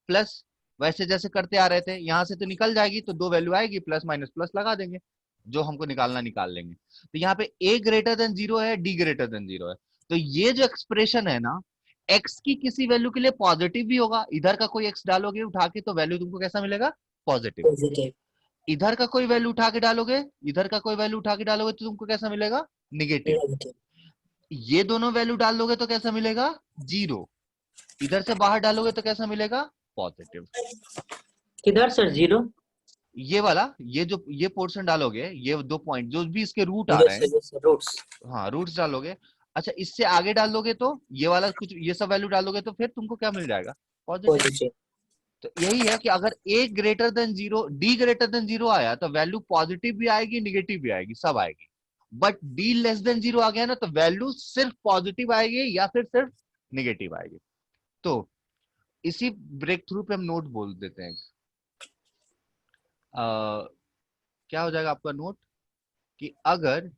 प्लस, वैसे जैसे करते आ रहे थे, यहां से तो निकल जाएगी तो दो वैल्यू आएगी, प्लस माइनस प्लस लगा देंगे, जो हमको निकालना निकाल लेंगे। तो यहाँ पे ए ग्रेटर देन जीरो है, डी ग्रेटर देन जीरो है, तो ये जो एक्सप्रेशन है ना, एक्स की किसी वैल्यू के लिए पॉजिटिव भी होगा, इधर का कोई एक्स डालोगे उठा के तो वैल्यू तुमको कैसा मिलेगा, पॉजिटिव। पॉजिटिव। इधर का कोई वैल्यू उठा के डालोगे, इधर का कोई वैल्यू उठा के डालोगे तो तुमको कैसा मिलेगा, निगेटिव। नेगेटिव। ये दोनों वैल्यू डाल दोगे तो कैसा मिलेगा, जीरो। इधर से बाहर डालोगे तो कैसा मिलेगा, पॉजिटिव। किधर सर, जीरो? ये वाला, ये जो ये पोर्शन डालोगे, ये दो पॉइंट जो भी इसके रूट आ रहे हैं, यस सर, रूट्स। हाँ रूट्स डालोगे। अच्छा इससे आगे डाल दोगे तो ये वाला कुछ, ये सब वैल्यू डालोगे तो फिर तुमको क्या मिल जाएगा, पॉजिटिव। पॉजिटिव। तो यही है कि अगर a greater than zero, D greater than zero आया तो वैल्यू पॉजिटिव भी आएगी, निगेटिव भी आएगी, सब आएगी। But d less than zero आ गया ना तो वैल्यू सिर्फ पॉजिटिव आएगी या फिर सिर्फ निगेटिव आएगी। तो इसी ब्रेक थ्रू पे हम नोट बोल देते हैं। क्या हो जाएगा आपका नोट, कि अगर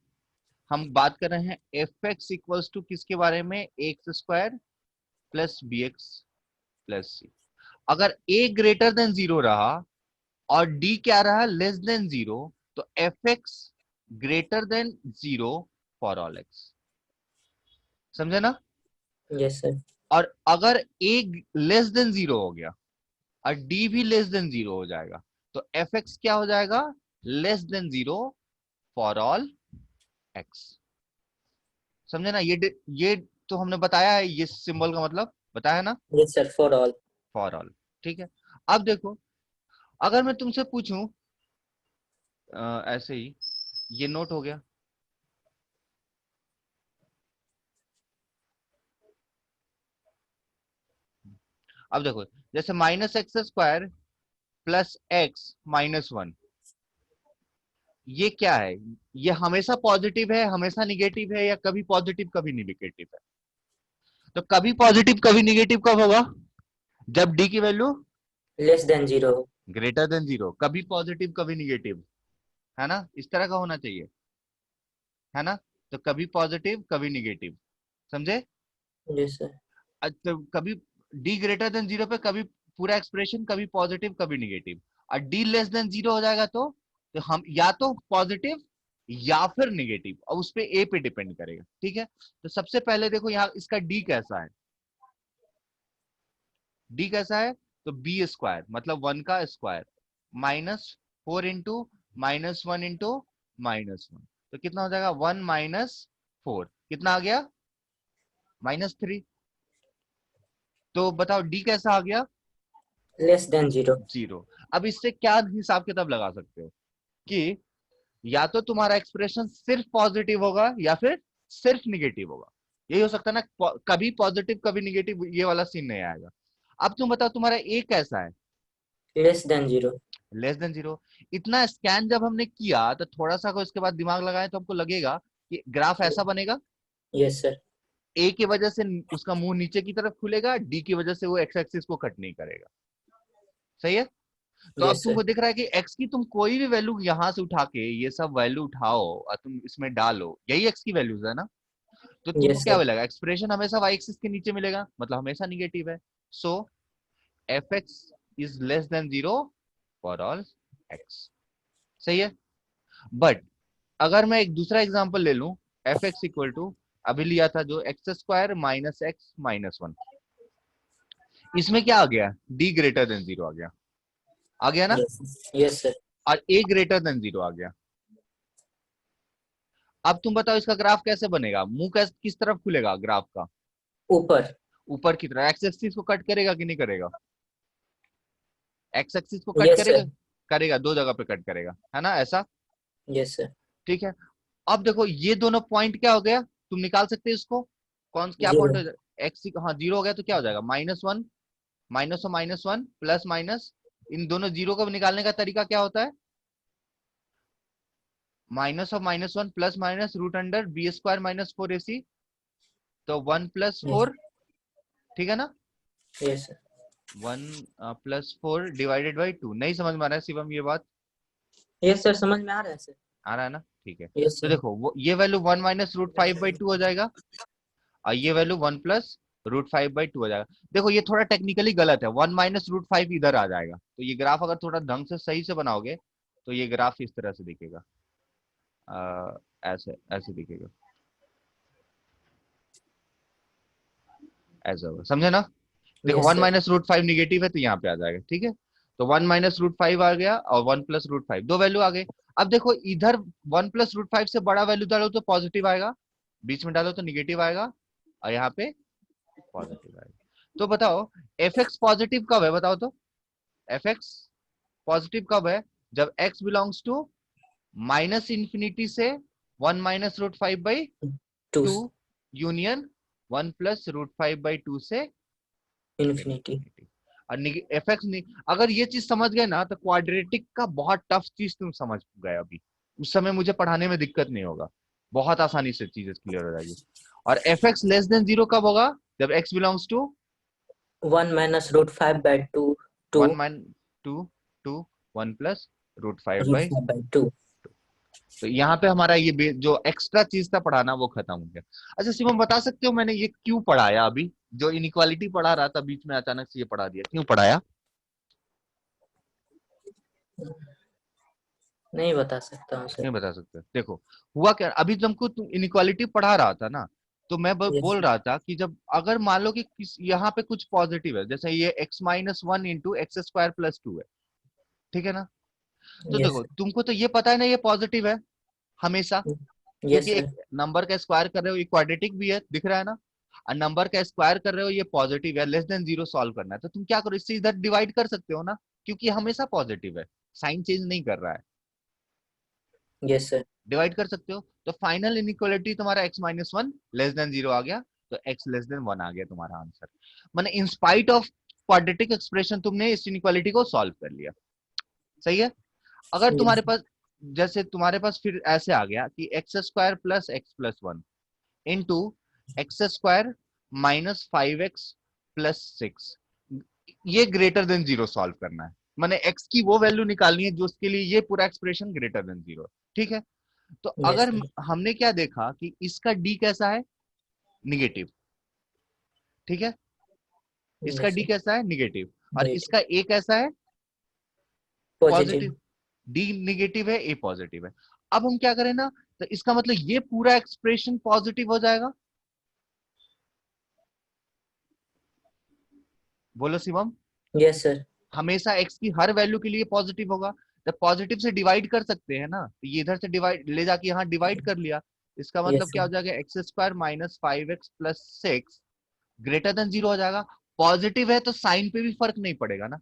हम बात कर रहे हैं एफ एक्स इक्वल्स टू किसके बारे में, X square plus B X plus C, अगर a ग्रेटर देन जीरो रहा और d क्या रहा, लेस देन जीरो, तो F x greater than zero for all x. समझे ना। Yes sir. और अगर a लेस देन जीरो हो गया और d भी लेस देन जीरो हो जाएगा तो एफ एक्स क्या हो जाएगा, less than 0 for all x. समझे ना, ये तो हमने बताया है, ये सिंबल का मतलब बताया ना, yes sir, for all. For all. ठीक है, अब देखो अगर मैं तुमसे पूछूं ऐसे ही, ये नोट हो गया, अब देखो जैसे minus x square plus X minus one, ये क्या है, ये हमेशा पॉजिटिव है हमेशा निगेटिव है, या कभी पॉजिटिव कभी निगेटिव है? तो कभी पॉजिटिव कभी निगेटिव कब होगा, जब डी की वैल्यू लेस देन 0 हो। ग्रेटर देन 0, कभी पॉजिटिव कभी निगेटिव, है ना, इस तरह का होना चाहिए, है ना। तो कभी पॉजिटिव कभी निगेटिव, समझे। Yes sir. तो कभी डी ग्रेटर देन 0 पे कभी पूरा एक्सप्रेशन कभी पॉजिटिव कभी निगेटिव, और डी लेस देन 0 हो जाएगा तो हम या तो पॉजिटिव या फिर निगेटिव, और उस पे ए पे डिपेंड करेगा। ठीक है, तो सबसे पहले देखो यहाँ इसका डी कैसा है, डी कैसा है, तो बी स्क्वायर मतलब 1 का square minus 4 into minus 1 into minus 1, तो कितना हो जाएगा 1 माइनस 4, कितना आ गया -3। तो बताओ डी कैसा आ गया, लेस देन 0। 0। अब इससे क्या हिसाब किताब लगा सकते हो कि या तो तुम्हारा एक्सप्रेशन सिर्फ पॉजिटिव होगा या फिर सिर्फ निगेटिव होगा, यही हो सकता है ना, कभी पॉजिटिव कभी निगेटिव, ये वाला सीन नहीं आएगा। अब तुम बताओ तुम्हारा ए कैसा है, लेस देन 0। Less than 0। इतना स्कैन जब हमने किया तो थोड़ा सा को इसके बाद दिमाग लगाए तो हमको लगेगा कि ग्राफ ऐसा बनेगा, यस सर। ए की वजह से उसका मुंह नीचे की तरफ खुलेगा, डी की वजह से वो एक्स एक्सिस को कट नहीं करेगा, सही है। तो अब यस सर। तुमको दिख रहा है कि x की तुम कोई भी वैल्यू यहां से उठा के ये सब वैल्यू उठाओ और तुम इसमें डालो, यही x की वैल्यूज है ना, तो तुमको यस क्या सर। मिलेगा, एक्सप्रेशन हमेशा y एक्सिस के नीचे मिलेगा, मतलब हमेशा निगेटिव है। So F X is less than 0 for all x, सही है। बट अगर मैं एक दूसरा एग्जांपल ले लूं, एफ एक्स इक्वल टू अभी लिया था जो x square minus x minus 1, इसमें क्या आ गया, d ग्रेटर देन 0 आ गया ना, यस सर। और a ग्रेटर देन 0 आ गया। अब तुम बताओ इसका ग्राफ कैसे बनेगा, मुंह कैसे किस तरफ खुलेगा ग्राफ का, ऊपर। ऊपर की तरफ, एक्स एक्सिस को कट करेगा कि नहीं करेगा, एक्स एक्सिस को कट यस करेगा, सर। करेगा, दो जगह पे कट करेगा, है ना ऐसा। Yes sir. ठीक है, अब देखो ये दोनों पॉइंट क्या हो गया, तुम निकाल सकते हो इसको, कौन क्या पॉइंट 0। हो जाएगा, एक्स, हाँ 0 हो गया तो क्या हो जाएगा -1 माइनस वन प्लस माइनस, इन दोनों जीरो को निकालने का तरीका क्या होता है, -(-1) plus minus root under B square minus 4ac, तो 1 + 4, ठीक है ना, यस सर। 1 + 4 divided by 2। नहीं समझ में आ रहा है शिवम ये बात, यस सर, समझ में आ रहा है सर। आ रहा है ना, ठीक है। यस तो सर। देखो ये वैल्यू 1 - √5/2 हो जाएगा, और ये वैल्यू 1 + √5/2 हो जाएगा। देखो ये थोड़ा टेक्निकली गलत है, 1 - √5 इधर आ जाएगा, तो ये ग्राफ अगर थोड़ा ढंग से सही से बनाओगे तो ये ग्राफ इस तरह से दिखेगा, ऐसे ऐसे दिखेगा, ऐसा होगा, समझे ना। देखो यस 1 सर। - √5 निगेटिव है तो यहाँ पे आ जाएगा, ठीक है। तो 1 - √5 आ गया और 1 + √5, दो वैल्यू आ गई। अब देखो इधर 1 + √5 से बड़ा वैल्यू डालो तो पॉजिटिव आएगा, बीच में डालो तो निगेटिव आएगा, और यहाँ पे पॉजिटिव आएगा। तो बताओ एफ एक्स पॉजिटिव कब है, बताओ तो, एफ एक्स पॉजिटिव कब है, जब x बिलोंग्स टू -∞ से 1 - टू √5/2 यूनियन 1 + √5/2 से इन्फिनिटी। इन्फिनिटी। और एफ एक्स नहीं, अगर ये चीज समझ गए ना तो क्वाड्रेटिक का बहुत टफ चीज तुम समझ गए अभी, उस समय मुझे पढ़ाने में दिक्कत नहीं होगा, बहुत आसानी से चीजें क्लियर हो जाएगी। और एफ एक्स लेस देन 0 कब होगा, जब x belongs to 1 - √5/2 to 1 - 2 to 1 + √5/2। √5/2। तो यहाँ पे हमारा ये जो एक्स्ट्रा चीज था पढ़ाना वो खत्म हो गया। अच्छा शिवम बता सकते हो मैंने ये क्यों पढ़ाया, अभी जो इनइक्वालिटी पढ़ा रहा था बीच में अचानक से ये पढ़ा दिया, क्यों पढ़ाया? नहीं बता सकता हूँ सर। नहीं बता सकते, देखो हुआ क्या, अभी तुमको इनइक्वालिटी पढ़ा रहा था ना, तो मैं यस बोल सर। रहा था कि जब अगर मान लो कि यहाँ पे कुछ पॉजिटिव है, जैसे ये x - 1 × x² + 2 है, ठीक है ना, तो Yes, देखो तुमको तो ये पता है ना ये पॉजिटिव है हमेशा, yes, क्योंकि sir. एक नंबर का स्क्वायर कर रहे हो, ये क्वाड्रेटिक भी है दिख रहा है ना, और नंबर का स्क्वायर कर रहे हो ये पॉजिटिव है, लेस देन जीरो सॉल्व करना है, तो तुम क्या करो इससे इधर डिवाइड कर सकते हो ना, क्योंकि हमेशा पॉजिटिव है, साइन चेंज नहीं कर रहा है, Yes, sir. डिवाइड कर सकते हो। तो फाइनल इनइक्वालिटी तुम्हारा x minus one less than zero आ गया, तो x लेस देन वन आ गया तुम्हारा आंसर। माने in spite of quadratic expression तुमने इस इनइक्वालिटी को सॉल्व कर लिया। सही है। अगर Yes, तुम्हारे पास जैसे तुम्हारे पास फिर ऐसे आ गया कि x square plus x plus one into X square minus five X plus six, ये ग्रेटर देन जीरो सॉल्व करना है, माने x की वो वैल्यू निकालनी है जो उसके लिए ये पूरा एक्सप्रेशन ग्रेटर देन जीरो। ठीक है। तो yes, अगर sir. हमने क्या देखा कि इसका d कैसा है, निगेटिव। ठीक है, इसका Yes, d sir. कैसा है, निगेटिव, और Negative. इसका a कैसा है, Positive. पॉजिटिव। d निगेटिव है, a पॉजिटिव है। अब हम क्या करें ना, तो इसका मतलब ये पूरा एक्सप्रेशन पॉजिटिव हो जाएगा। बोलो शिवम। Yes, sir. हमेशा x की हर वैल्यू के लिए पॉजिटिव होगा, तो पॉजिटिव से डिवाइड कर सकते हैं ना, तो ये इधर से डिवाइड ले जाके यहाँ डिवाइड कर लिया, इसका मतलब Yes, क्या sir. हो जाएगा, x square minus five X plus six greater than zero हो जाएगा। पॉजिटिव है तो साइन पे भी फर्क नहीं पड़ेगा ना,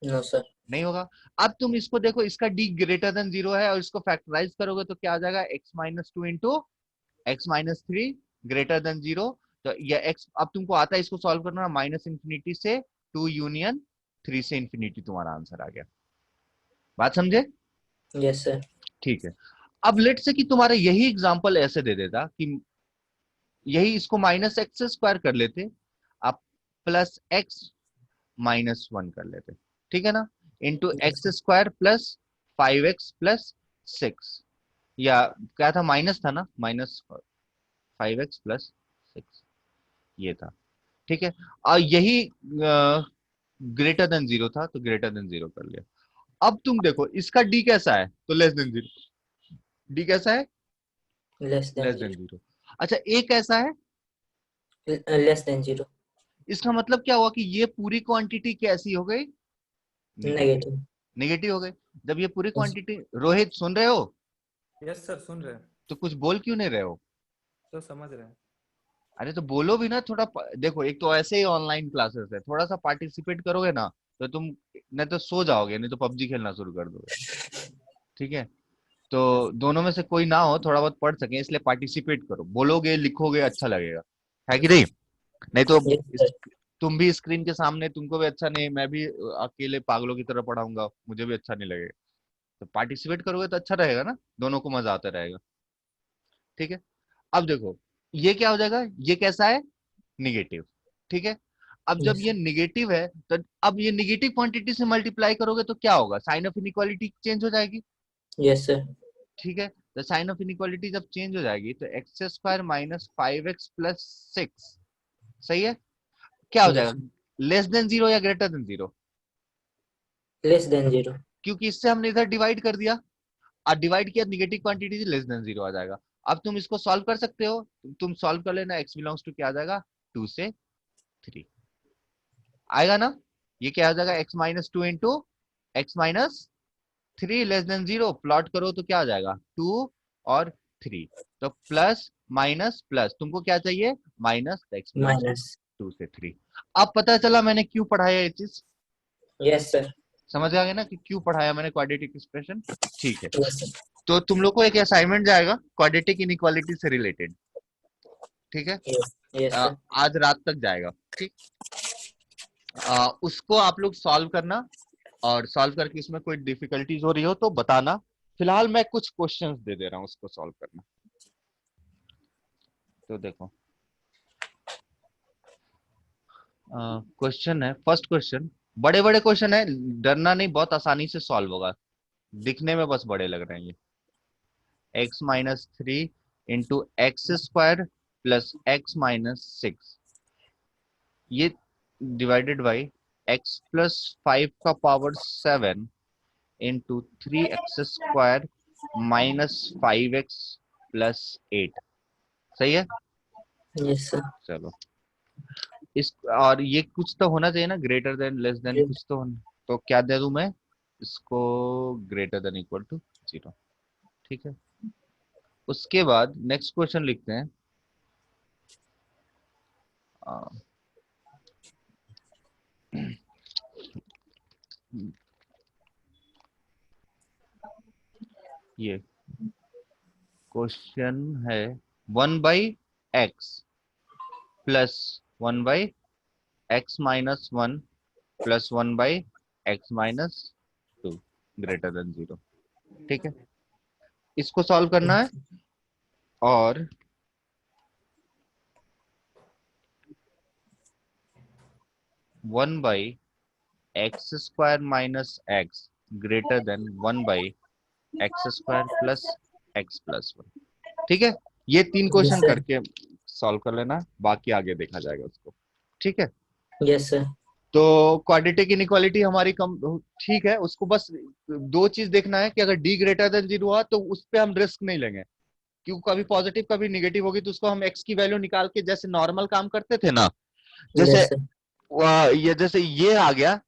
No, sir. नहीं होगा। अब तुम इसको देखो, इसका d ग्रेटर देन जीरो है और इसको फैक्टराइज करोगे तो क्या आ जाएगा, x minus two into x minus three greater than zero. तो ये x अब तुमको आता है इसको सॉल्व करना, माइनस इंफिनिटी से टू यूनियन थ्री से इंफिनिटी, तुम्हारा आंसर आ गया। बात समझे। Yes, sir. ठीक है। अब लेट से कि तुम्हारा यही एग्जांपल ऐसे दे देता कि यही इसको माइनस एक्स स्क्वायर कर लेते, आप प्लस एक्स माइनस वन कर लेते, ठीक है ना, into Yes, x sir. Square plus five X plus six, या क्या था, माइनस था ना, minus five X plus six ये था। ठीक है। और यही ग्रेटर देन जीरो था तो ग्रेटर देन जीरो कर लिया। अब तुम देखो इसका डी कैसा है, तो लेस देन जीरो, डी कैसा है, Less than less than zero. Zero. अच्छा ए कैसा है, Less than zero. इसका मतलब क्या हुआ कि ये पूरी क्वांटिटी कैसी हो गई, निगेटिव, Negative. निगेटिव हो गई। जब ये पूरी Yes. क्वांटिटी, रोहित सुन रहे हो, यस सर सुन रहे हैं तो कुछ बोल क्यों नहीं रहे हो। सर, समझ रहे हैं। अरे तो बोलो भी ना थोड़ा, देखो एक तो ऐसे ही ऑनलाइन क्लासेस है, थोड़ा सा पार्टिसिपेट करोगे ना, तो तुम नहीं तो सो जाओगे, नहीं तो पबजी खेलना शुरू कर दोगे। ठीक है। तो दोनों में से कोई ना हो, थोड़ा बहुत पढ़ सके इसलिए पार्टिसिपेट करो, बोलोगे लिखोगे अच्छा लगेगा, है कि नहीं। नहीं तो Yes, इस, sir. तुम भी स्क्रीन के सामने, तुमको भी अच्छा नहीं, मैं भी अकेले पागलों की तरह पढ़ाऊंगा, मुझे भी अच्छा नहीं लगेगा। तो पार्टिसिपेट करोगे तो अच्छा रहेगा ना, दोनों को मजा आता रहेगा। ठीक है। अब देखो ये क्या हो जाएगा, ये कैसा है, निगेटिव। ठीक है। अब जब Yes, ये sir. निगेटिव है तो अब ये निगेटिव क्वांटिटी से मल्टीप्लाई करोगे तो क्या होगा, साइन ऑफ इनइक्वालिटी चेंज हो जाएगी। Yes, sir. ठीक है। तो साइन ऑफ इनइक्वालिटी जब चेंज हो जाएगी तो x square minus five X plus six, सही है, क्या हो Yes. जाएगा, लेस देन जीरो या greater than zero, Less than zero. क्योंकि इससे हमने इधर डिवाइड कर दिया, और डिवाइड किया निगेटिव क्वांटिटी से, लेस देन जीरो आ जाएगा। अब तुम इसको सॉल्व कर सकते हो, तुम सॉल्व कर लेना, एक्स बिलोंग्स टू क्या आ जाएगा, टू से थ्री आएगा ना। ये क्या आ जाएगा, x minus two into x minus three less than zero, plot करो तो क्या आ जाएगा, टू और थ्री, तो प्लस माइनस प्लस, तुमको क्या चाहिए, minus, x belongs to Minus. Two से थ्री। अब पता चला मैंने क्यों पढ़ाया ये चीज, Yes, sir. समझ आ गया ना कि क्यों पढ़ाया मैंने क्वाड्रेटिक एक्सप्रेशन। ठीक है। Yes, sir. तो तुम लोग को एक असाइनमेंट जाएगा क्वाड्रेटिक इनइक्वालिटी से रिलेटेड, ठीक है, Yes. Yes, sir. आज रात तक जाएगा। ठीक, उसको आप लोग सॉल्व करना, और सॉल्व करके इसमें कोई डिफिकल्टीज हो रही हो तो बताना। फिलहाल मैं कुछ क्वेश्चंस दे दे रहा हूँ उसको सॉल्व करना। तो देखो क्वेश्चन है, फर्स्ट क्वेश्चन, बड़े बड़े क्वेश्चन है, डरना नहीं, बहुत आसानी से सॉल्व होगा, दिखने में बस बड़े लग रहे हैं ये। X minus three into X square plus X minus six, ये divided by X plus five का power seven into three X square minus five X plus eight, सही है। Yes, sir. चलो इस, और ये कुछ तो होना चाहिए ना, greater than less than Yes. कुछ तो होना, तो क्या दे दूं मैं, इसको ग्रेटर देन इक्वल टू 0। ठीक है, उसके बाद नेक्स्ट क्वेश्चन लिखते हैं। आ, ये क्वेश्चन है 1/x plus 1/x minus 1 plus 1/x minus 2 greater than 0। ठीक है, इसको सॉल्व करना है और one by x square minus x greater than 1/x² plus x plus 1। ठीक है, ये 3 क्वेश्चन sir. करके सॉल्व कर लेना, बाकी आगे देखा जाएगा उसको। ठीक है, यस सर। तो क्वाड्रेटिक इनइक्वालिटी हमारी कम ठीक है, उसको बस 2 चीज देखना है कि अगर d ग्रेटर देन 0 हुआ तो उस पे हम रिस्क नहीं लेंगे, क्योंकि कभी पॉजिटिव कभी निगेटिव होगी तो उसको हम x की वैल्यू निकाल के जैसे नॉर्मल काम करते थे ना, जैसे यस सर। ये जैसे ये आ गया,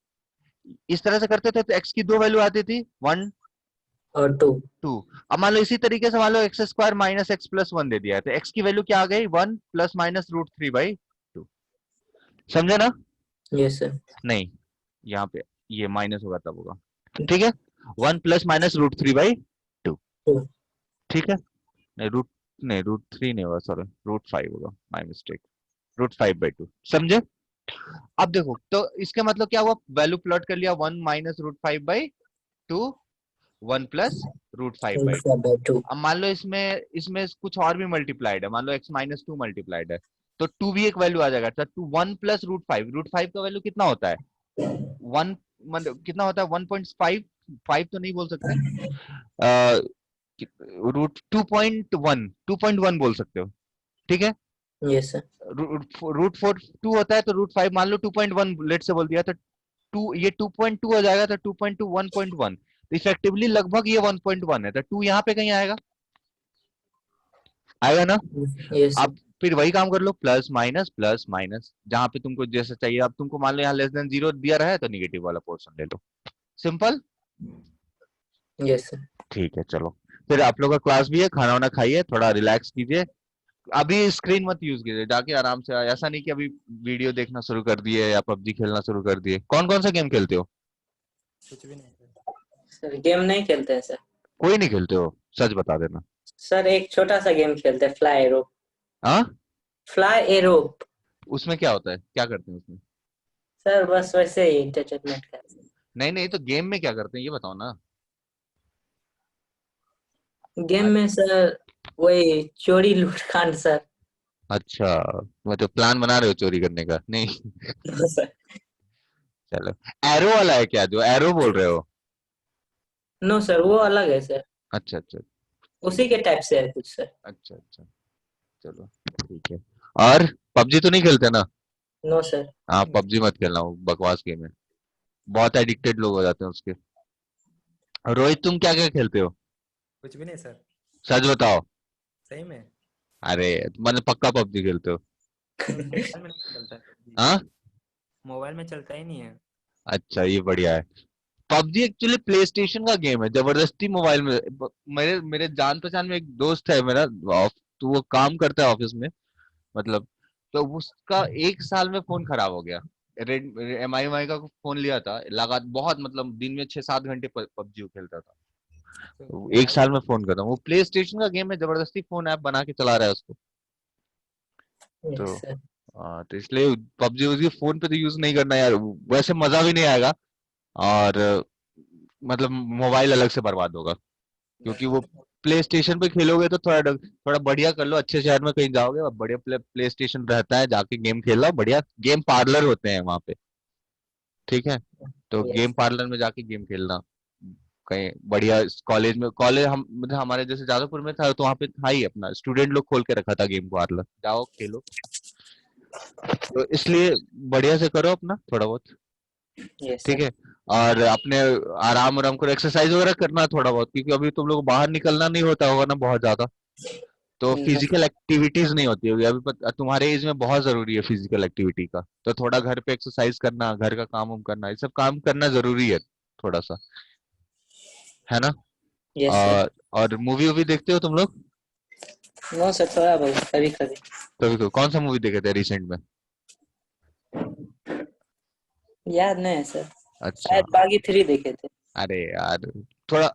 इस तरह से करते थे तो x की 2 वैल्यू आती थी 1 और 2। 2। अब मान लो इसी तरीके से मान लो X square minus x plus 1 दे दिया है, तो x की वैल्यू क्या आ गई 1 प्लस माइनस रूट 3/2। समझे ना? Yes sir. नहीं, यहाँ पे ये माइनस होगा तब होगा। ठीक है, 1 प्लस माइनस रूट 3/2। 2। ठीक है, नहीं रूट 3 नहीं होगा, सॉरी रूट 5 होगा, माय मिस्टेक, रूट 5/2। समझे? अब देखो तो इसका मतलब क्या हुआ, वैल्यू प्लॉट कर लिया 1 माइनस रूट 5/2 1 प्लस रूट 5/2। 2। अब मान लो इसमें इसमें कुछ और भी मल्टीप्लाइड है, मान लो x माइनस 2 मल्टीप्लाइड है, तो 2 भी एक वैल्यू आ जाएगा। तो 1 प्लस रूट 5 का वैल्यू कितना होता है 1, मतलब कितना होता है 1.5, 5 तो नहीं बोल सकते, रूट 2.1 बोल सकते हो। ठीक है, यस सर। रूट 4 2 होता है, तो रूट 5 मान लो 2.1 लेट से बोल दिया, तो 2 ये 2.2 हो जाएगा, तो 2.2 1.1, तो इफेक्टिवली लगभग ये 1.1 है, तो 2 यहाँ पे कहीं आएगा, आएगा ना? Yes sir. अब फिर वही काम कर लो, प्लस माइनस जहां पे तुमको जैसा चाहिए। अब तुमको मान लो यहाँ लेस देन 0 दिया रहा है तो निगेटिव वाला पोर्शन ले लो, सिंपल। Yes sir. ठीक है, चलो फिर आप लोग का क्लास भी है, खाना वाना खाइए, थोड़ा रिलैक्स कीजिए, अभी स्क्रीन मत यूज कीजिए, जाके आराम से, ऐसा नहीं कि अभी वीडियो देखना शुरू कर दिए या पबजी खेलना शुरू कर दिए। कौन कौन सा गेम खेलते हो? कुछ भी नहीं सर। सर गेम नहीं खेलते हैं सर। कोई नहीं खेलते हो? सच बता देना। सर एक छोटा सा गेम खेलते हैं, फ्लाई एरो। हाँ, फ्लाई एरो। उसमें क्या होता है, क्या करते हैं उसमें? सर बस वैसे ही एंटरटेनमेंट का। नहीं नहीं, तो गेम में क्या करते हैं ये बताओ ना। गेम में सर वही चोरी लूट कांड सर। अच्छा, मतलब प्लान बना रहे हो चोरी करने का? नहीं सर। चलो, एरो वाला है क्या, जो एरो बोल रहे हो? नो सर, वो अलग है सर। अच्छा अच्छा उसी के टाइप से है कुछ सर। अच्छा अच्छा, चलो ठीक है। और पबजी तो नहीं खेलते ना? No sir. हाँ, पबजी मत खेलना, वो बकवास गेम है, बहुत एडिक्टेड लोग हो जाते हैं उसके। रोहित, तुम क्या क्या खेलते हो? कुछ भी नहीं सर। सच बताओ। सही में। अरे मतलब पक्का पबजी खेलते हो? मोबाइल में नहीं चलता है PUBG। हाँ, मोबाइल में चलता ही नहीं है। अच्छा ये बढ़िया है। पबजी एक्चुअली प्ले स्टेशन का गेम है, जबरदस्ती मोबाइल में मेरे मेरे जान पहचान में एक दोस्त है मेरा, तो वो काम करता है ऑफिस में, मतलब, तो उसका 1 साल में फोन खराब हो गया। रेड MI का फोन लिया था, लगा बहुत, मतलब दिन में 6-7 घंटे पबजी खेलता था। तो तो एक मोबाइल साल में फोन खत्म। वो प्ले स्टेशन का गेम है, जबरदस्ती फोन ऐप बना के चला रहा है उसको। तो यस सर। तो इसलिए पबजी उसकी फोन पे तो यूज नहीं करना यार, वैसे मजा भी नहीं आएगा, और मतलब मोबाइल अलग से बर्बाद होगा, क्योंकि वो प्ले स्टेशन पे खेलोगे तो थोड़ा थोड़ा बढ़िया कर लो, अच्छे शहर में कहीं जाओगे और बढ़िया प्ले स्टेशन रहता है, जाके गेम खेल लो, बढ़िया गेम पार्लर होते हैं वहां पे। ठीक है, तो यस। गेम पार्लर में जाके गेम खेलना, कहीं बढ़िया कॉलेज में, कॉलेज हम मतलब हमारे जैसे जादवपुर में था तो वहाँ पे था ही, अपना स्टूडेंट लोग खोल के रखा था गेम पार्लर, जाओ खेलो। तो इसलिए बढ़िया से करो अपना थोड़ा बहुत। यस ठीक सर। है, और अपने आराम आराम करो, एक्सरसाइज वगैरह करना थोड़ा बहुत, क्योंकि अभी तुम लोग बाहर निकलना नहीं होता होगा ना बहुत ज्यादा, तो फिजिकल एक्टिविटीज नहीं होती होगी अभी। तुम्हारे एज में बहुत जरूरी है फिजिकल एक्टिविटी का, तो थोड़ा घर पे एक्सरसाइज करना, घर का काम वाम करना, ये सब काम करना जरूरी है थोड़ा सा। है ना? Yes sir. और मूवी वूवी देखते हो तुम लोग? नो सर, थोड़ा बहुत कभी कभी। कभी कभी कौन सा मूवी देखे थे रिसेंट में? याद नहीं है सर, अच्छा, शायद बागी 3 देखे थे। अरे यार थोड़ा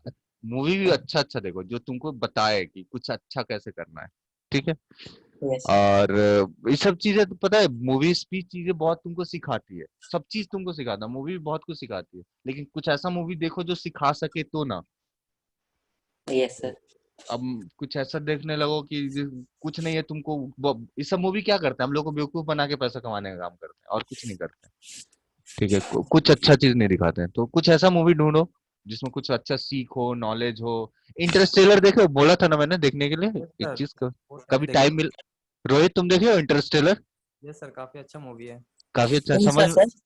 मूवी भी अच्छा अच्छा देखो जो तुमको बताए कि कुछ अच्छा कैसे करना है, ठीक है? यस और ये सब चीजें तो पता है, मूवीज भी चीजें बहुत तुमको सिखाती है, सब चीज तुमको सिखाता है, मूवी भी बहुत कुछ सिखाती है, लेकिन कुछ ऐसा मूवी देखो जो सिखा सके तो ना। Yes sir. अब कुछ ऐसा देखने लगो कि कुछ नहीं है तुमको, ये सब मूवी क्या करते हैं, हम लोग को बेवकूफ बना के पैसा कमाने का काम करते हैं और कुछ नहीं करते हैं, ठीक है? कुछ अच्छा चीज नहीं दिखाते हैं, तो कुछ ऐसा मूवी ढूंढो जिसमें कुछ अच्छा सीख हो, नॉलेज हो। इंटरस्टेलर देखो, बोला था ना मैंने देखने के लिए यस एक सर, चीज वो मैंने कभी देखा। टाइम मिल। रोहित तुम देखे हो इंटरस्टेलर? यस सर, काफी अच्छा मूवी है। काफी अच्छा कौन सा समझ। सर?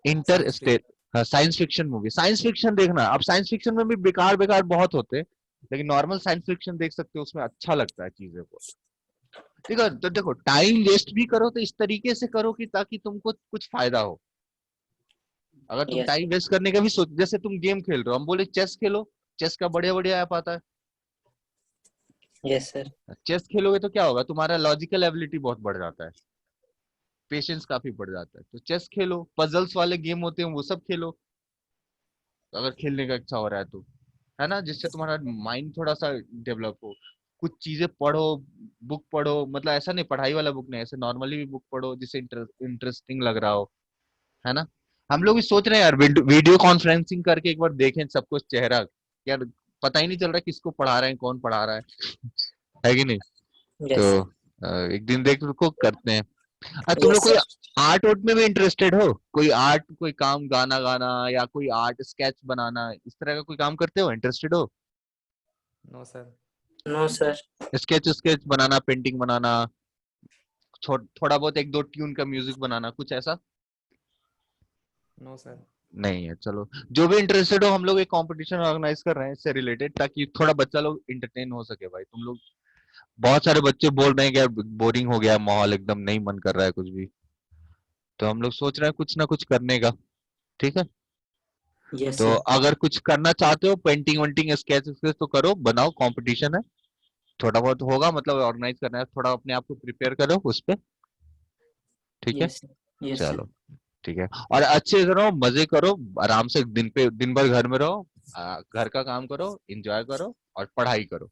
इंटर साइंस स्टेट, हाँ science fiction movie, science fiction देखना। अब साइंस फिक्शन में भी बेकार बेकार बहुत होते हैं, लेकिन नॉर्मल साइंस फिक्शन देख सकते हो, उसमें अच्छा लगता है चीजें को। देखो तो देखो, टाइम वेस्ट भी करो तो इस तरीके से करो कि ताकि तुमको कुछ फायदा हो। अगर तुम यस टाइम वेस्ट करने का भी सोच, जैसे तुम गेम खेल रहे हो, हम बोले चेस खेलो, चेस का बढ़िया बढ़िया ऐप आता है। Yes sir. चेस खेलोगे तो क्या होगा, तुम्हारा लॉजिकल एबिलिटी बहुत बढ़ जाता है, पेशेंस काफी बढ़ जाता है, तो चेस खेलो, पजल्स वाले गेम होते हैं वो सब खेलो, अगर खेलने का इच्छा हो रहा है तो, है ना? जिससे तुम्हारा माइंड थोड़ा सा डेवलप हो। कुछ चीजें पढ़ो, बुक पढ़ो, मतलब ऐसा नहीं पढ़ाई वाला बुक नहीं, ऐसे नॉर्मली भी बुक पढ़ो जिससे इंटरेस्टिंग लग रहा हो, है ना? हम लोग भी सोच रहे हैं यार वीडियो कॉन्फ्रेंसिंग करके एक बार देखें सबको चेहरा, यार पता ही नहीं चल रहा किसको पढ़ा रहे हैं, कौन पढ़ा रहा है कि नहीं? यस तो सर। एक दिन देख को करते हैं। तुम लोग यस कोई सर। आर्ट वार्ट में भी इंटरेस्टेड हो? कोई आर्ट, कोई काम, गाना गाना या कोई आर्ट स्केच बनाना, इस तरह का कोई काम करते हो, इंटरेस्टेड हो? No sir. No sir. Sketch sketch बनाना, पेंटिंग बनाना, थोड़ा बहुत एक दो ट्यून का म्यूजिक बनाना, कुछ ऐसा? No sir. नहीं है, चलो। जो भी इंटरेस्टेड हो, हम लोग एक कंपटीशन ऑर्गेनाइज कर रहे हैं इससे रिलेटेड, ताकि थोड़ा बच्चा लोग इंटरटेन हो सके। भाई तुम लोग, बहुत सारे बच्चे बोल रहे हैं कि यार बोरिंग हो गया माहौल, एकदम नहीं मन कर रहा है कुछ भी, तो हम लोग सोच रहे हैं कुछ ना कुछ करने का, ठीक है? यस तो सर। अगर कुछ करना चाहते हो, पेंटिंग वेंटिंग स्केच स्केच, तो करो, बनाओ, कंपटीशन है, थोड़ा बहुत होगा, मतलब ऑर्गेनाइज करना है, थोड़ा अपने आप को प्रिपेयर करो उस पे, ठीक है? Yes sir. Yes sir. चलो ठीक है। और अच्छे से रहो, मजे करो, आराम से दिन भर घर में रहो, घर का काम करो, एंजॉय करो और पढ़ाई करो,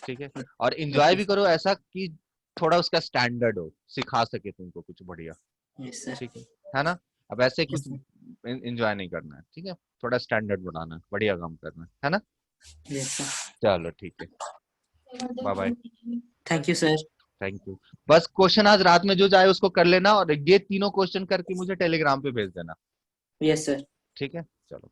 ठीक है? और एंजॉय भी करो ऐसा कि थोड़ा उसका स्टैंडर्ड हो, सिखा सके तुमको कुछ बढ़िया, यस सर। ठीक है ना? अब ऐसे यस कुछ सर। एंजॉय नहीं करना है, ठीक है? थोड़ा स्टैंडर्ड बनाना है, बढ़िया काम करना है ना? Yes sir. चलो ठीक है, bye bye. Thank you sir. Thank you. बस क्वेश्चन आज रात में जो जाए उसको कर लेना, और ये तीनों क्वेश्चन करके मुझे टेलीग्राम पे भेज देना, यस सर। ठीक है? चलो।